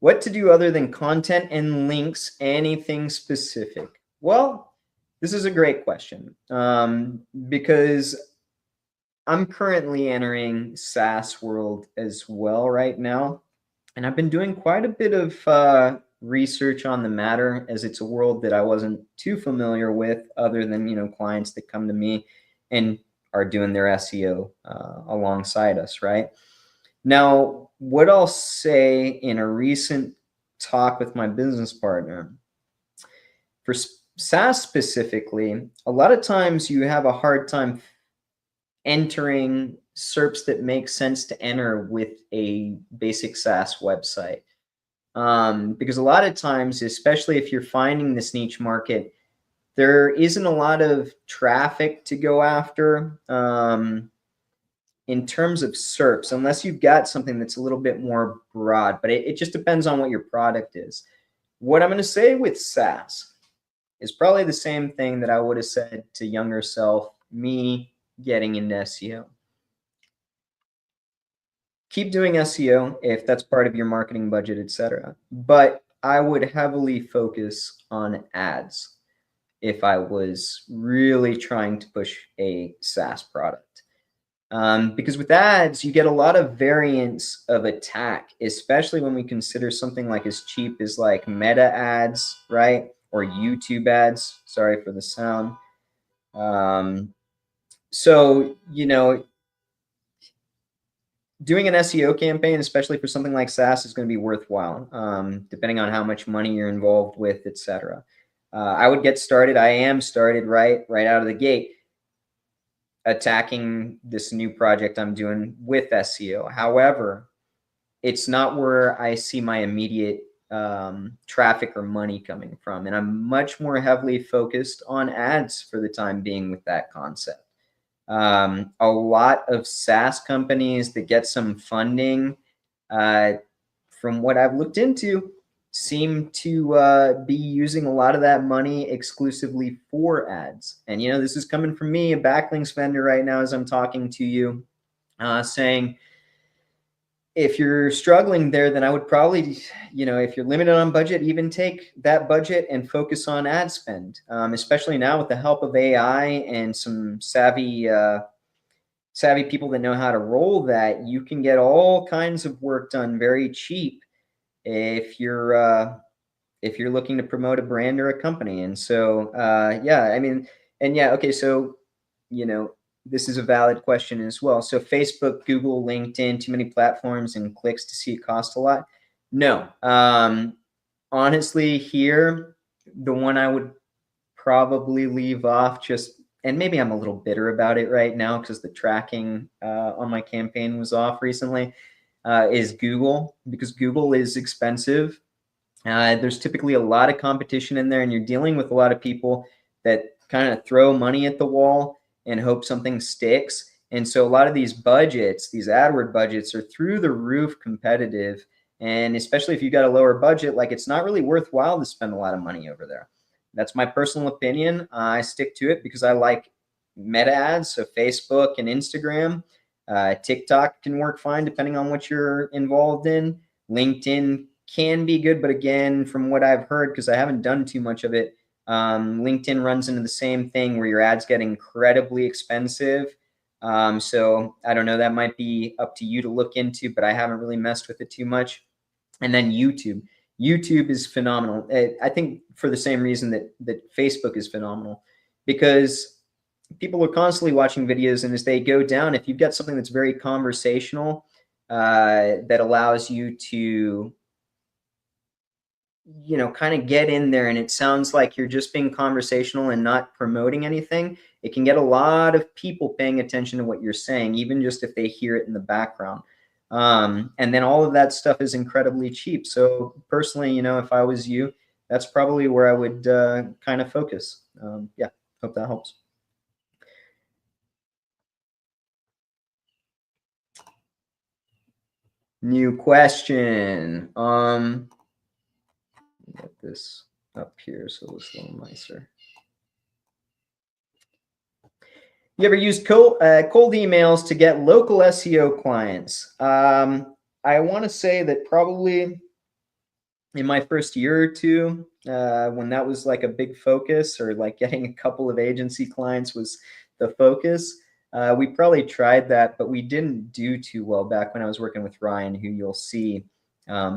A: What to do other than content and links, anything specific? Well, this is a great question because I'm currently entering SaaS world as well right now. And I've been doing quite a bit of research on the matter as it's a world that I wasn't too familiar with other than, clients that come to me and are doing their SEO alongside us, right? Now, what I'll say in a recent talk with my business partner, for SaaS specifically, a lot of times you have a hard time entering SERPs that make sense to enter with a basic SaaS website. Because a lot of times, especially if you're finding this niche market, there isn't a lot of traffic to go after. In terms of SERPs, unless you've got something that's a little bit more broad, but it just depends on what your product is. What I'm going to say with SaaS is probably the same thing that I would have said to younger self, me getting into SEO. Keep doing SEO if that's part of your marketing budget, etc. But I would heavily focus on ads if I was really trying to push a SaaS product. Because with ads, you get a lot of variance of attack, especially when we consider something like as cheap as like Meta ads, right? Or YouTube ads. Sorry for the sound. So, doing an SEO campaign, especially for something like SaaS, is going to be worthwhile, depending on how much money you're involved with, etc. I would get started. I am started right out of the gate, attacking this new project I'm doing with SEO. However, it's not where I see my immediate traffic or money coming from, and I'm much more heavily focused on ads for the time being with that concept. A lot of SaaS companies that get some funding, from what I've looked into, seem to be using a lot of that money exclusively for ads. And, this is coming from me, a backlinks vendor right now, as I'm talking to you, saying, if you're struggling there, then I would probably, if you're limited on budget, even take that budget and focus on ad spend, especially now with the help of AI and some savvy people that know how to roll that. You can get all kinds of work done very cheap if you're looking to promote a brand or a company. And so, yeah, I mean, and yeah, okay, so, this is a valid question as well. So Facebook, Google, LinkedIn, too many platforms and clicks to see it cost a lot? No. Honestly, here, the one I would probably leave off, just, and maybe I'm a little bitter about it right now because the tracking on my campaign was off recently, is Google, because Google is expensive. There's typically a lot of competition in there, and you're dealing with a lot of people that kind of throw money at the wall and hope something sticks. And so a lot of these budgets, these AdWord budgets, are through the roof competitive. And especially if you got a lower budget, like, it's not really worthwhile to spend a lot of money over there. That's my personal opinion. I stick to it because I like meta ads, so Facebook and Instagram. TikTok can work fine depending on what you're involved in. LinkedIn can be good, but again, from what I've heard, because I haven't done too much of it, LinkedIn runs into the same thing where your ads get incredibly expensive. So I don't know, that might be up to you to look into, but I haven't really messed with it too much. And then YouTube. YouTube is phenomenal. I think for the same reason that Facebook is phenomenal, because people are constantly watching videos, and as they go down, if you've got something that's very conversational, that allows you to, kind of get in there, and it sounds like you're just being conversational and not promoting anything, it can get a lot of people paying attention to what you're saying, even just if they hear it in the background. And then all of that stuff is incredibly cheap. So personally, if I was you, that's probably where I would kind of focus. Yeah, hope that helps. New question. Get this up here so it's a little nicer. You ever use cold emails to get local SEO clients? I want to say that probably in my first year or two, when that was like a big focus, or like getting a couple of agency clients was the focus, we probably tried that, but we didn't do too well back when I was working with Ryan, who you'll see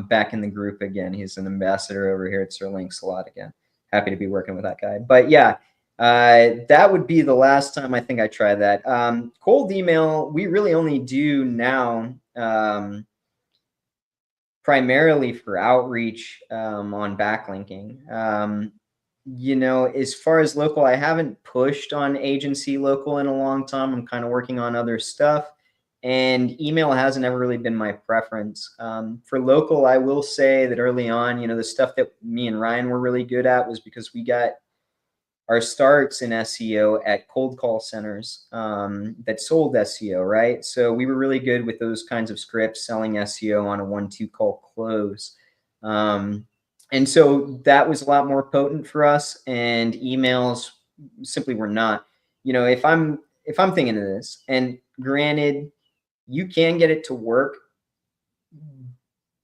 A: back in the group again. He's an ambassador over here at Sir Links a lot again. Happy to be working with that guy. But yeah, that would be the last time I think I tried that. Cold email, we really only do now primarily for outreach on backlinking. As far as local, I haven't pushed on agency local in a long time. I'm kind of working on other stuff, and email hasn't ever really been my preference. For local, I will say that early on, the stuff that me and Ryan were really good at was because we got our starts in SEO at cold call centers that sold SEO, right? So we were really good with those kinds of scripts, selling SEO on a 1-2 call close. And so that was a lot more potent for us, and emails simply were not. If I'm thinking of this, and granted, you can get it to work,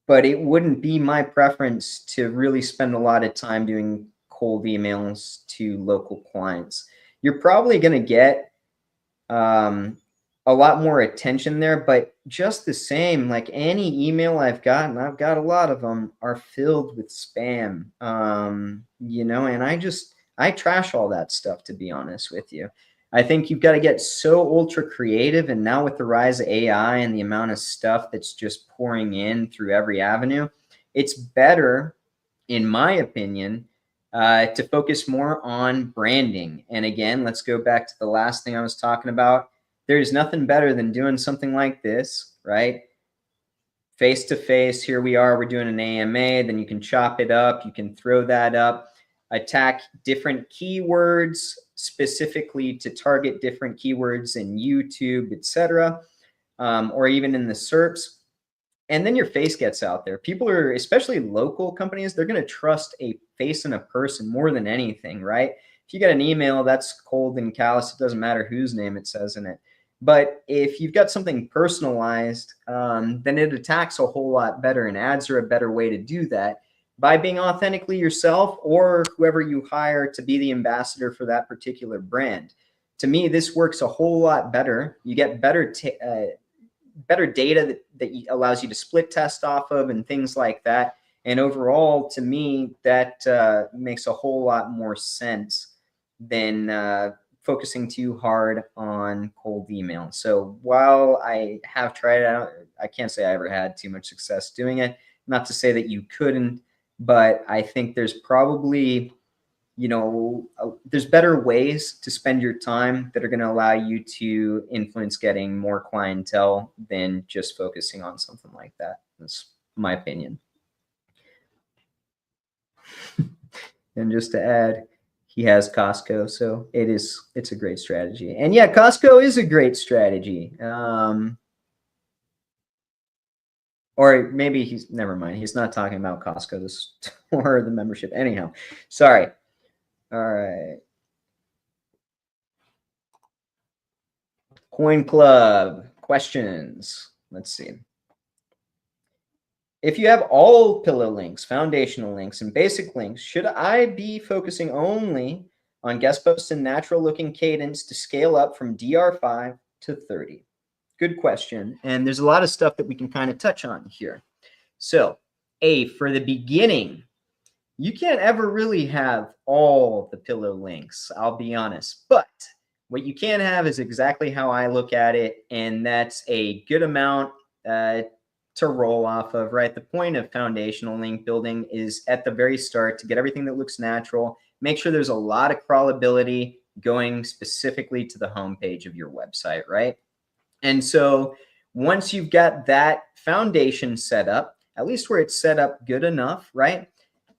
A: but it wouldn't be my preference to really spend a lot of time doing cold emails to local clients. You're probably going to get a a lot more attention there, but just the same, like any email I've gotten, I've got a lot of them, are filled with spam. And I trash all that stuff, to be honest with you. I think you've got to get so ultra creative, and now with the rise of AI and the amount of stuff that's just pouring in through every avenue, it's better, in my opinion, to focus more on branding. And again, let's go back to the last thing I was talking about. There's nothing better than doing something like this, right? Face to face, here we are, we're doing an AMA, then you can chop it up, you can throw that up, attack different keywords specifically to target different keywords in YouTube, etc., or even in the SERPs. And then your face gets out there. People are, especially local companies, they're going to trust a face and a person more than anything, right? If you get an email that's cold and callous, it doesn't matter whose name it says in it. But if you've got something personalized, then it attacks a whole lot better, and ads are a better way to do that by being authentically yourself, or whoever you hire to be the ambassador for that particular brand. To me, this works a whole lot better. You get better data that allows you to split test off of and things like that. And overall, to me, that makes a whole lot more sense than focusing too hard on cold email. So while I have tried it out, I can't say I ever had too much success doing it. Not to say that you couldn't, but I think there's probably, there's better ways to spend your time that are going to allow you to influence getting more clientele than just focusing on something like that. That's my opinion. And just to add, he has Costco, so it's a great strategy. And yeah, Costco is a great strategy. Or maybe never mind. He's not talking about Costco, or the membership. Anyhow, sorry. All right. Coin Club questions. Let's see. If you have all pillar links, foundational links, and basic links, should I be focusing only on guest posts and natural looking cadence to scale up from DR5 to 30? Good question. And there's a lot of stuff that we can kind of touch on here. So, for the beginning, you can't ever really have all the pillar links, I'll be honest. But what you can have is exactly how I look at it, and that's a good amount to roll off of, right? The point of foundational link building is at the very start to get everything that looks natural, make sure there's a lot of crawlability going specifically to the homepage of your website, right? And so once you've got that foundation set up, at least where it's set up good enough, right?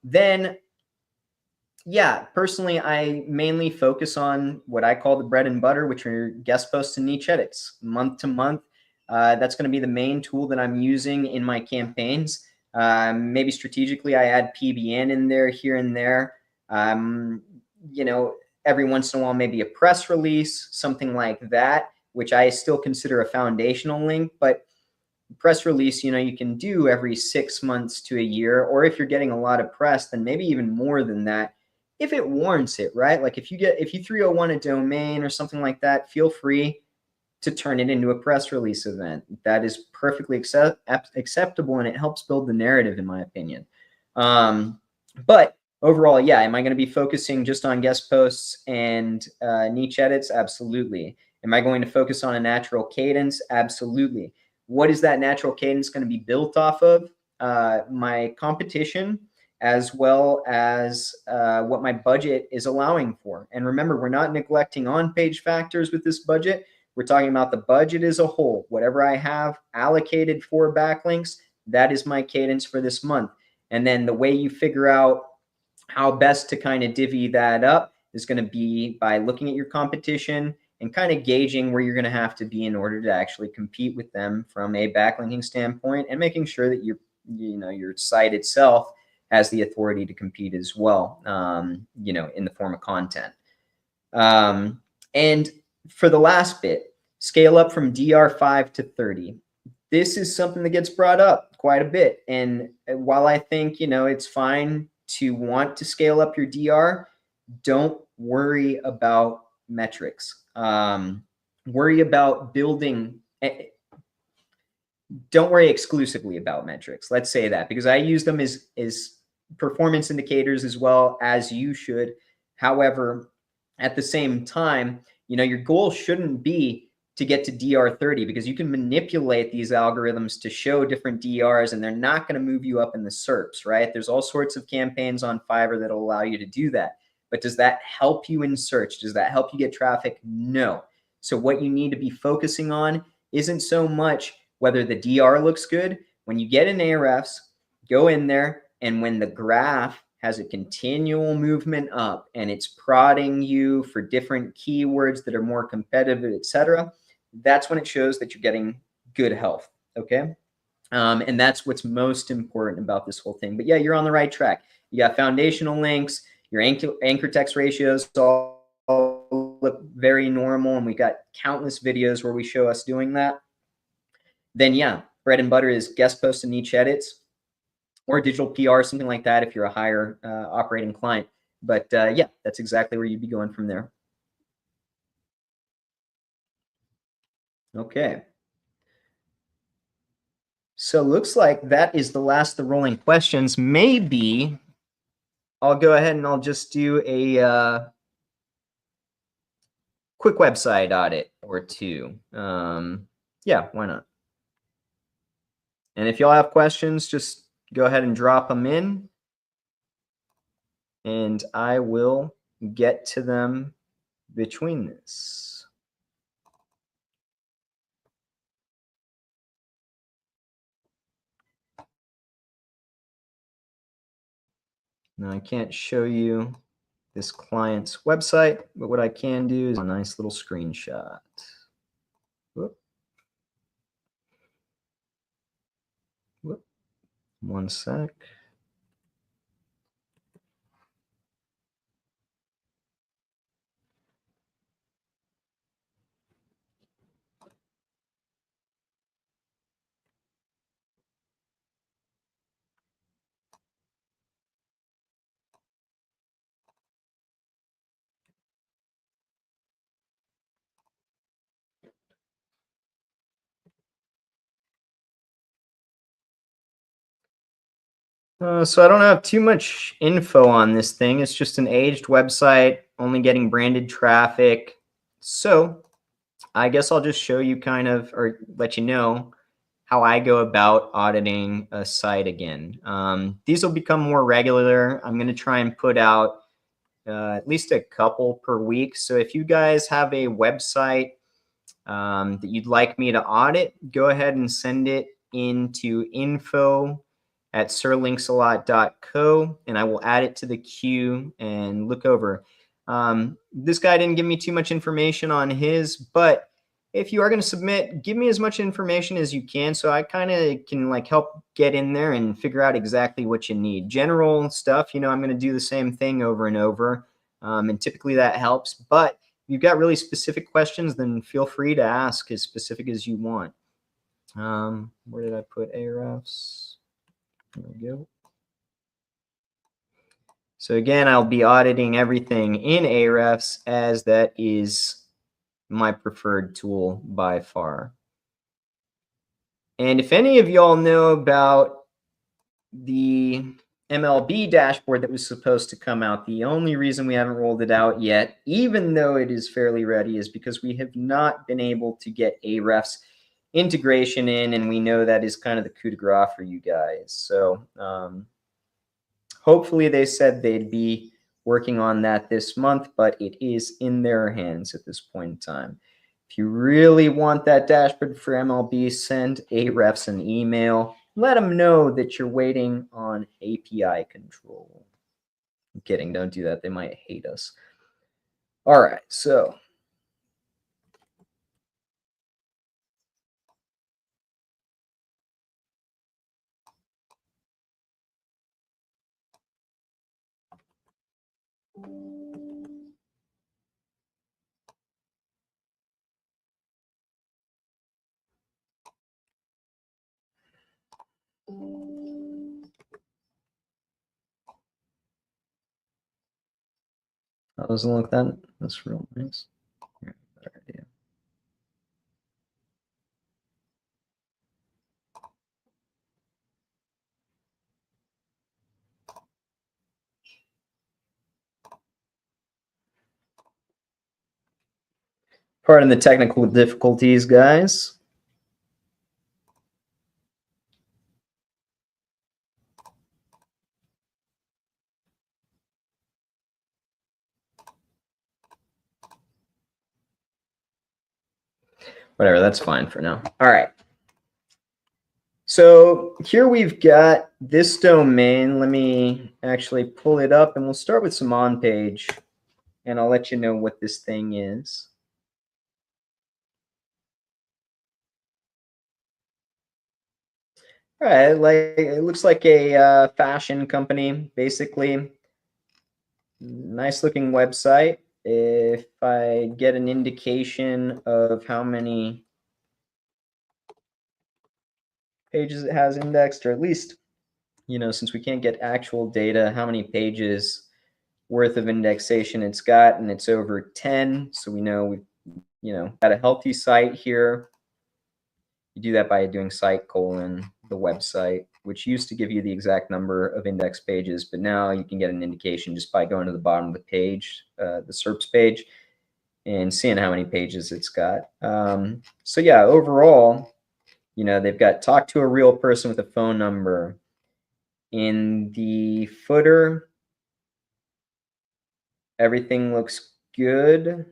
A: Then, yeah, personally, I mainly focus on what I call the bread and butter, which are guest posts and niche edits month to month. That's going to be the main tool that I'm using in my campaigns. Maybe strategically, I add PBN in there here and there. Every once in a while, maybe a press release, something like that, which I still consider a foundational link. But press release, you can do every 6 months to a year, or if you're getting a lot of press, then maybe even more than that, if it warrants it, right? Like if you 301 a domain or something like that, feel free to turn it into a press release event. That is perfectly acceptable, and it helps build the narrative, in my opinion. But overall, yeah, am I going to be focusing just on guest posts and niche edits? Absolutely. Am I going to focus on a natural cadence? Absolutely. What is that natural cadence going to be built off of? My competition, as well as what my budget is allowing for. And remember, we're not neglecting on-page factors with this budget. We're talking about the budget as a whole. Whatever I have allocated for backlinks, that is my cadence for this month. And then the way you figure out how best to kind of divvy that up is going to be by looking at your competition and kind of gauging where you're going to have to be in order to actually compete with them from a backlinking standpoint, and making sure that your site itself has the authority to compete as well, in the form of content. And for the last bit, scale up from DR5 to 30. This is something that gets brought up quite a bit. And while I think, it's fine to want to scale up your DR, don't worry about metrics. worry about building. Don't worry exclusively about metrics. Let's say that, because I use them as performance indicators as well as you should. However, at the same time, your goal shouldn't be to get to DR30, because you can manipulate these algorithms to show different DRs and they're not going to move you up in the SERPs, right? There's all sorts of campaigns on Fiverr that'll allow you to do that. But does that help you in search? Does that help you get traffic? No. So what you need to be focusing on isn't so much whether the DR looks good. When you get in Ahrefs, go in there, and when the graph has a continual movement up and it's prodding you for different keywords that are more competitive, etc., that's when it shows that you're getting good health. Okay. And that's what's most important about this whole thing. But yeah, you're on the right track. You got foundational links, your anchor text ratios all look very normal, and we got countless videos where we show us doing that. Then yeah, bread and butter is guest posts and niche edits, or digital PR, something like that if you're a higher operating client. But yeah, that's exactly where you'd be going from there. Okay. So looks like that is the last of the rolling questions. Maybe I'll go ahead and I'll just do a quick website audit or two. Yeah, why not? And if y'all have questions, just go ahead and drop them in, and I will get to them between this. Now I can't show you this client's website, but what I can do is a nice little screenshot. Whoop. Whoop. One sec. So I don't have too much info on this thing. It's just an aged website, only getting branded traffic. So I guess I'll just show you kind of, or let you know how I go about auditing a site again. These will become more regular. I'm going to try and put out at least a couple per week. So if you guys have a website that you'd like me to audit, go ahead and send it into info@sirlinksalot.co, and I will add it to the queue and look over. This guy didn't give me too much information on his, but if you are going to submit, give me as much information as you can, so I kind of can like help get in there and figure out exactly what you need. General stuff, I'm going to do the same thing over and over, and typically that helps. But if you've got really specific questions, then feel free to ask as specific as you want. Where did I put Ahrefs? There we go. So again, I'll be auditing everything in Ahrefs, as that is my preferred tool by far. And if any of y'all know about the MLB dashboard that was supposed to come out, the only reason we haven't rolled it out yet, even though it is fairly ready, is because we have not been able to get Ahrefs integration in, and we know that is kind of the coup de grace for you guys. So hopefully they said they'd be working on that this month, but it is in their hands at this point in time. If you really want that dashboard for MLB, send Ahrefs an email. Let them know that you're waiting on API control. I'm kidding. Don't do that. They might hate us. All right. So that doesn't look that. That's real nice. Here, better idea. Pardon the technical difficulties, guys. Whatever, that's fine for now. All right. So here we've got this domain. Let me actually pull it up and we'll start with some on page and I'll let you know what this thing is. All right, it looks like a fashion company, basically. Nice looking website. If I get an indication of how many pages it has indexed, or at least, since we can't get actual data, how many pages worth of indexation it's got, and it's over 10. So we know we've got a healthy site here. You do that by doing site colon the website, which used to give you the exact number of index pages, but now you can get an indication just by going to the bottom of the page, the SERPs page, and seeing how many pages it's got. So yeah, overall, they've got talk to a real person with a phone number. In the footer, everything looks good.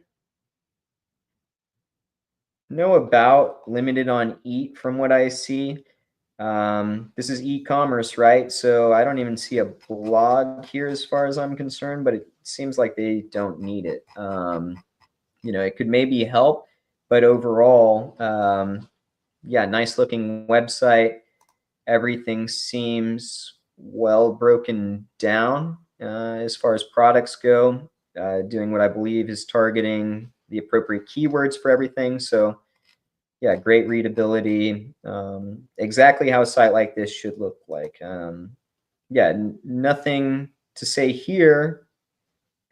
A: No about, limited on eat from what I see. This is e-commerce, right? So I don't even see a blog here as far as I'm concerned, but it seems like they don't need it. It could maybe help, but overall, yeah, nice looking website. Everything seems well broken down as far as products go, doing what I believe is targeting the appropriate keywords for everything. So yeah, great readability, exactly how a site like this should look like. Yeah, nothing to say here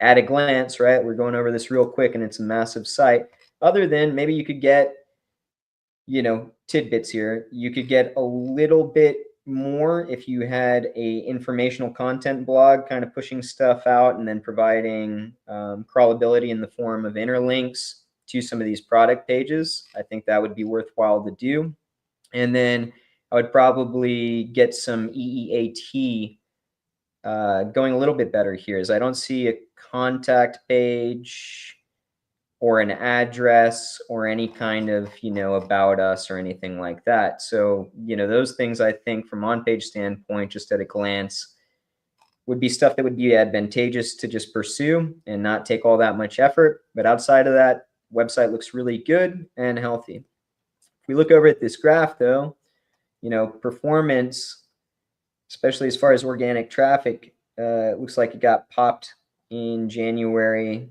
A: at a glance, right? We're going over this real quick and it's a massive site. Other than maybe you could get, tidbits here. You could get a little bit more if you had a informational content blog kind of pushing stuff out and then providing crawlability in the form of interlinks to some of these product pages. I think that would be worthwhile to do. And then I would probably get some EEAT going a little bit better here, as I don't see a contact page or an address or any kind of, about us or anything like that. So, those things I think from on-page standpoint, just at a glance, would be stuff that would be advantageous to just pursue and not take all that much effort. But outside of that, website looks really good and healthy. If we look over at this graph though, performance, especially as far as organic traffic, it looks like it got popped in January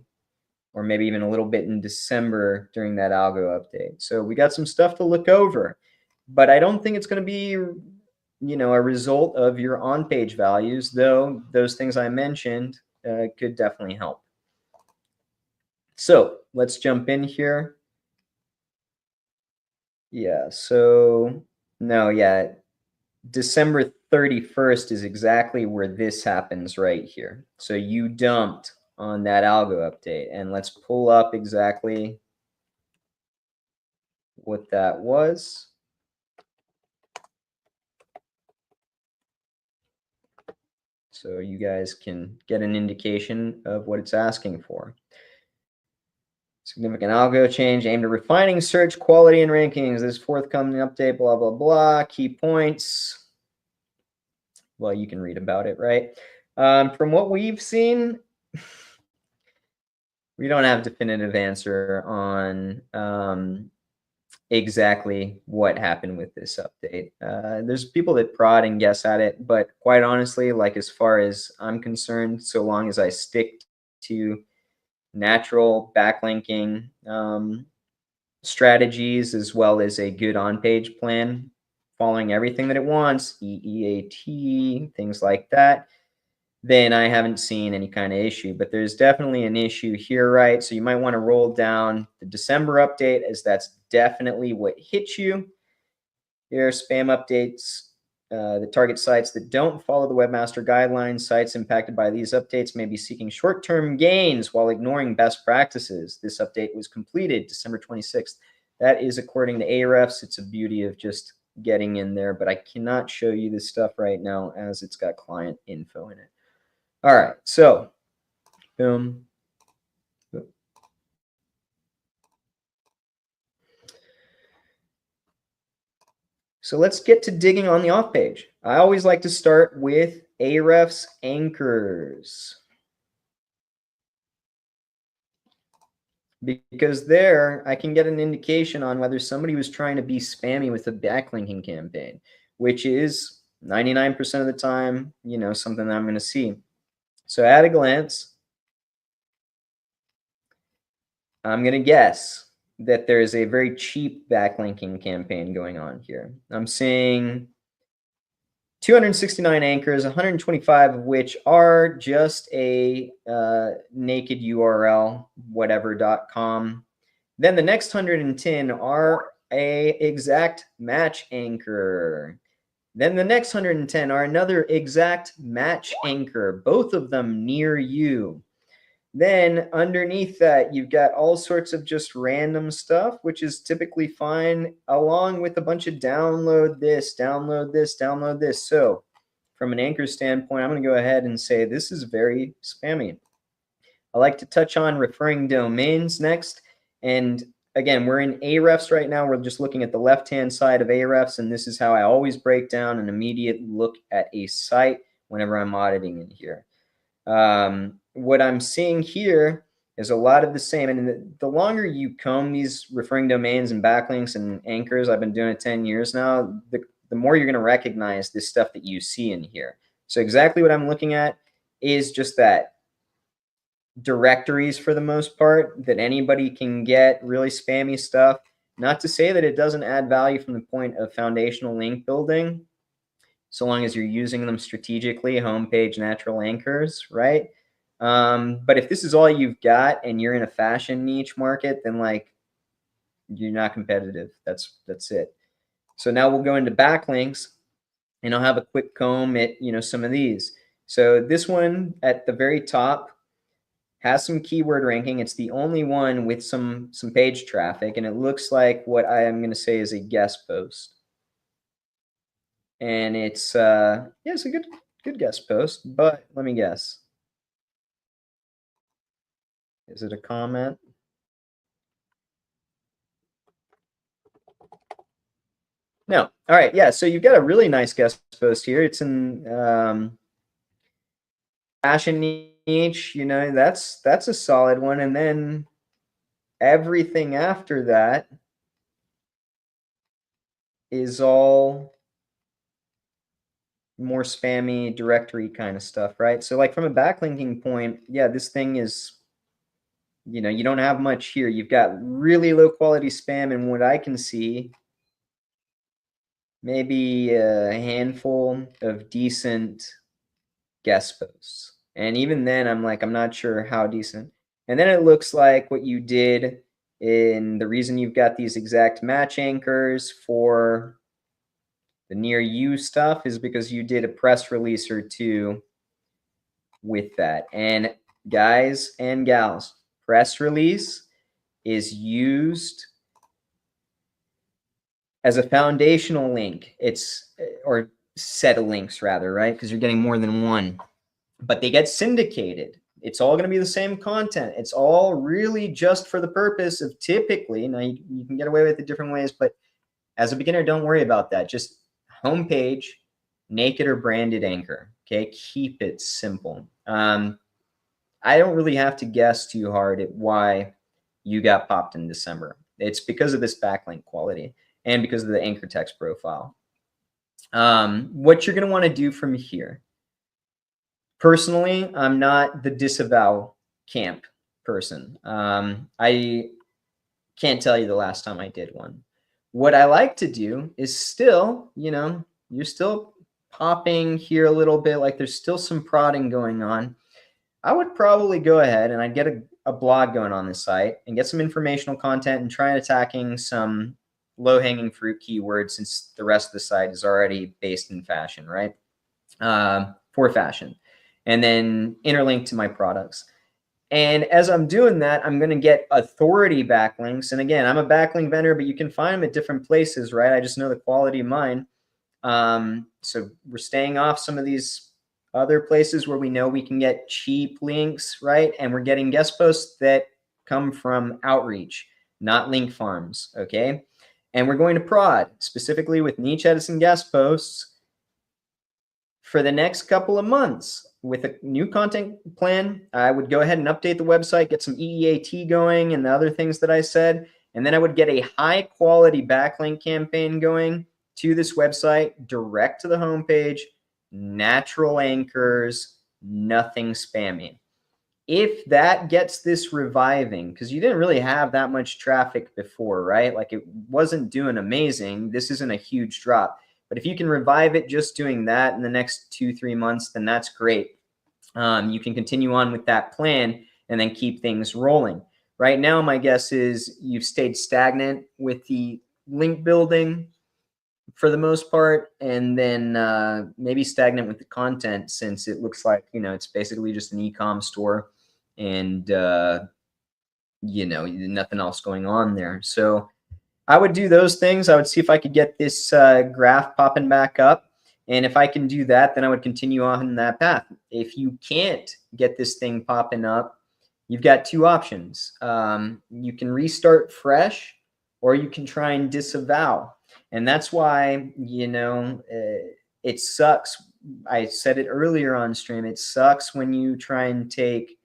A: or maybe even a little bit in December during that algo update. So we got some stuff to look over, but I don't think it's going to be, a result of your on-page values, though those things I mentioned could definitely help. So let's jump in here. Yeah, so no, yeah, December 31st is exactly where this happens right here. So you dumped on that algo update, and let's pull up exactly what that was. So you guys can get an indication of what it's asking for. Significant algo change aimed at refining search quality and rankings. This forthcoming update, blah, blah, blah. Key points. Well, you can read about it, right? From what we've seen, we don't have a definitive answer on exactly what happened with this update. There's people that prod and guess at it, but quite honestly, like as far as I'm concerned, so long as I stick to natural backlinking strategies as well as a good on-page plan, following everything that it wants, EEAT, things like that, then I haven't seen any kind of issue. But there's definitely an issue here, right? So you might want to roll down the December update, as that's definitely what hit you. Here, spam updates that target sites that don't follow the webmaster guidelines. Sites impacted by these updates may be seeking short-term gains while ignoring best practices. This update was completed December 26th. That is according to Ahrefs. It's a beauty of just getting in there, but I cannot show you this stuff right now as it's got client info in it. All right, so boom. So let's get to digging on the off page. I always like to start with Ahrefs anchors, because there I can get an indication on whether somebody was trying to be spammy with a backlinking campaign, which is 99% of the time, something that I'm going to see. So at a glance, I'm going to guess that there is a very cheap backlinking campaign going on here. I'm seeing 269 anchors, 125 of which are just a naked URL, whatever.com. Then the next 110 are a exact match anchor. Then the next 110 are another exact match anchor, both of them near you. Then underneath that, you've got all sorts of just random stuff, which is typically fine, along with a bunch of download this, download this, download this. So from an anchor standpoint, I'm going to go ahead and say this is very spammy. I like to touch on referring domains next. And again, we're in Ahrefs right now. We're just looking at the left-hand side of Ahrefs, and this is how I always break down an immediate look at a site whenever I'm auditing in here. What I'm seeing here is a lot of the same. And the longer you comb these referring domains and backlinks and anchors, I've been doing it 10 years now, the more you're going to recognize this stuff that you see in here. So exactly what I'm looking at is just that. Directories for the most part that anybody can get, really spammy stuff. Not to say that it doesn't add value from the point of foundational link building, so long as you're using them strategically, homepage natural anchors, right? But if this is all you've got and you're in a fashion niche market, then like you're not competitive. That's it. So now we'll go into backlinks, and I'll have a quick comb at some of these. So this one at the very top has some keyword ranking. It's the only one with some page traffic, and it looks like what I am going to say is a guest post. And it's yeah, it's a good guest post, but let me guess. Is it a comment? No. All right. Yeah. So you've got a really nice guest post here. It's in fashion niche. That's a solid one. And then everything after that is all more spammy directory kind of stuff, right? So like from a backlinking point, yeah, this thing is, you don't have much here. You've got really low quality spam, and what I can see, maybe a handful of decent guest posts. And even then, I'm not sure how decent. And then it looks like what you did in the reason you've got these exact match anchors for the near you stuff is because you did a press release or two with that. And guys and gals, press release is used as a foundational link. Or set of links rather, right? Because you're getting more than one, but they get syndicated. It's all going to be the same content. It's all really just for the purpose of typically, now you can get away with it different ways, but as a beginner, don't worry about that. Just homepage, naked or branded anchor. Okay, keep it simple. I don't really have to guess too hard at why you got popped in December. It's because of this backlink quality and because of the anchor text profile. What you're going to want to do from here. Personally, I'm not the disavow camp person. I can't tell you the last time I did one. What I like to do is still, you're still popping here a little bit, like there's still some prodding going on. I would probably go ahead and I'd get a blog going on this site and get some informational content and try attacking some low-hanging fruit keywords since the rest of the site is already based in fashion, right? For fashion, and then interlink to my products. And as I'm doing that, I'm going to get authority backlinks. And again, I'm a backlink vendor, but you can find them at different places, right? I just know the quality of mine. So we're staying off some of these other places where we know we can get cheap links, right? And we're getting guest posts that come from outreach, not link farms, okay? And we're going to prod, specifically with niche edits and guest posts, for the next couple of months with a new content plan. I would go ahead and update the website, get some EEAT going and the other things that I said. And then I would get a high quality backlink campaign going to this website, direct to the homepage, natural anchors, nothing spammy. If that gets this reviving, because you didn't really have that much traffic before, right? Like it wasn't doing amazing. This isn't a huge drop. But if you can revive it just doing that in the next 2-3 months, then that's great. You can continue on with that plan and then keep things rolling. Right now, my guess is you've stayed stagnant with the link building for the most part, and then maybe stagnant with the content, since it looks like, it's basically just an e-com store and, nothing else going on there. So I would do those things. I would see if I could get this graph popping back up. And if I can do that, then I would continue on that path. If you can't get this thing popping up, you've got two options. You can restart fresh, or you can try and disavow. And that's why, it sucks. I said it earlier on stream. It sucks when you try and take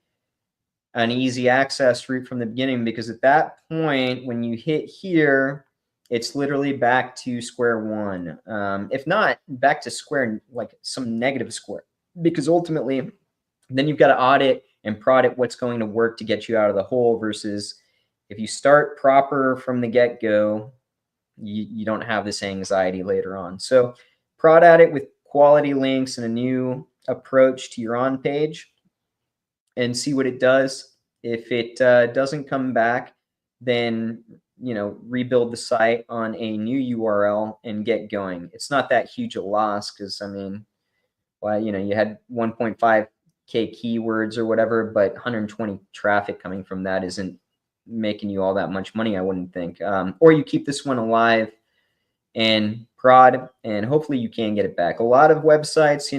A: an easy access route from the beginning, because at that point, when you hit here, it's literally back to square one. If not back to square, like some negative square, because ultimately then you've got to audit and prod at what's going to work to get you out of the hole, versus if you start proper from the get-go, you don't have this anxiety later on. So prod at it with quality links and a new approach to your on page and see what it does. If it doesn't come back, then rebuild the site on a new URL and get going. It's not that huge a loss, because you had 1.5K keywords or whatever, but 120 traffic coming from that isn't making you all that much money, I wouldn't think. Or you keep this one alive and prod, and hopefully you can get it back. A lot of websites,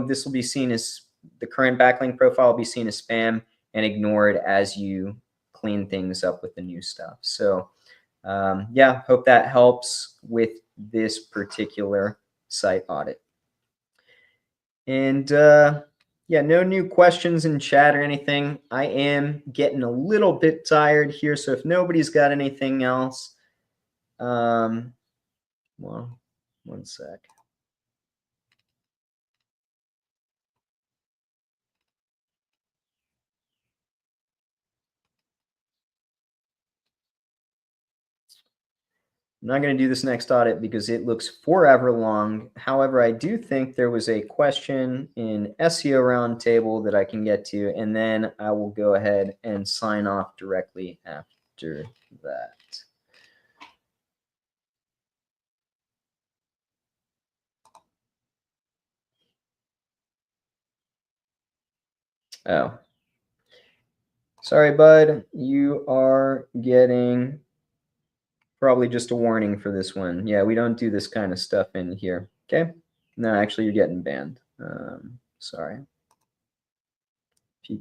A: this will be seen as, the current backlink profile will be seen as spam and ignored as you clean things up with the new stuff. So yeah, hope that helps with this particular site audit. And yeah, no new questions in chat or anything. I am getting a little bit tired here, so if nobody's got anything else, well, one sec. I'm not going to do this next audit because it looks forever long. However, I do think there was a question in SEO Roundtable that I can get to, and then I will go ahead and sign off directly after that. Oh, sorry, bud. You are getting probably just a warning for this one. Yeah, we don't do this kind of stuff in here. Okay. No, actually, you're getting banned. Sorry. All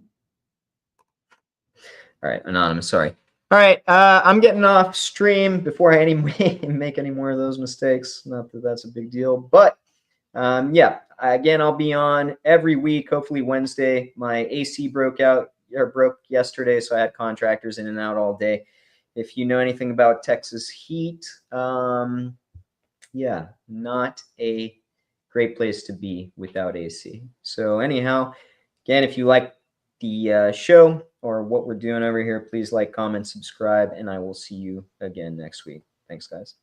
A: right, anonymous. Sorry. All right, I'm getting off stream before I make any more of those mistakes. Not that that's a big deal, but yeah. Again, I'll be on every week. Hopefully Wednesday. My AC broke yesterday, so I had contractors in and out all day. If you know anything about Texas heat, yeah, not a great place to be without AC. So anyhow, again, if you like the show or what we're doing over here, please like, comment, subscribe, and I will see you again next week. Thanks, guys.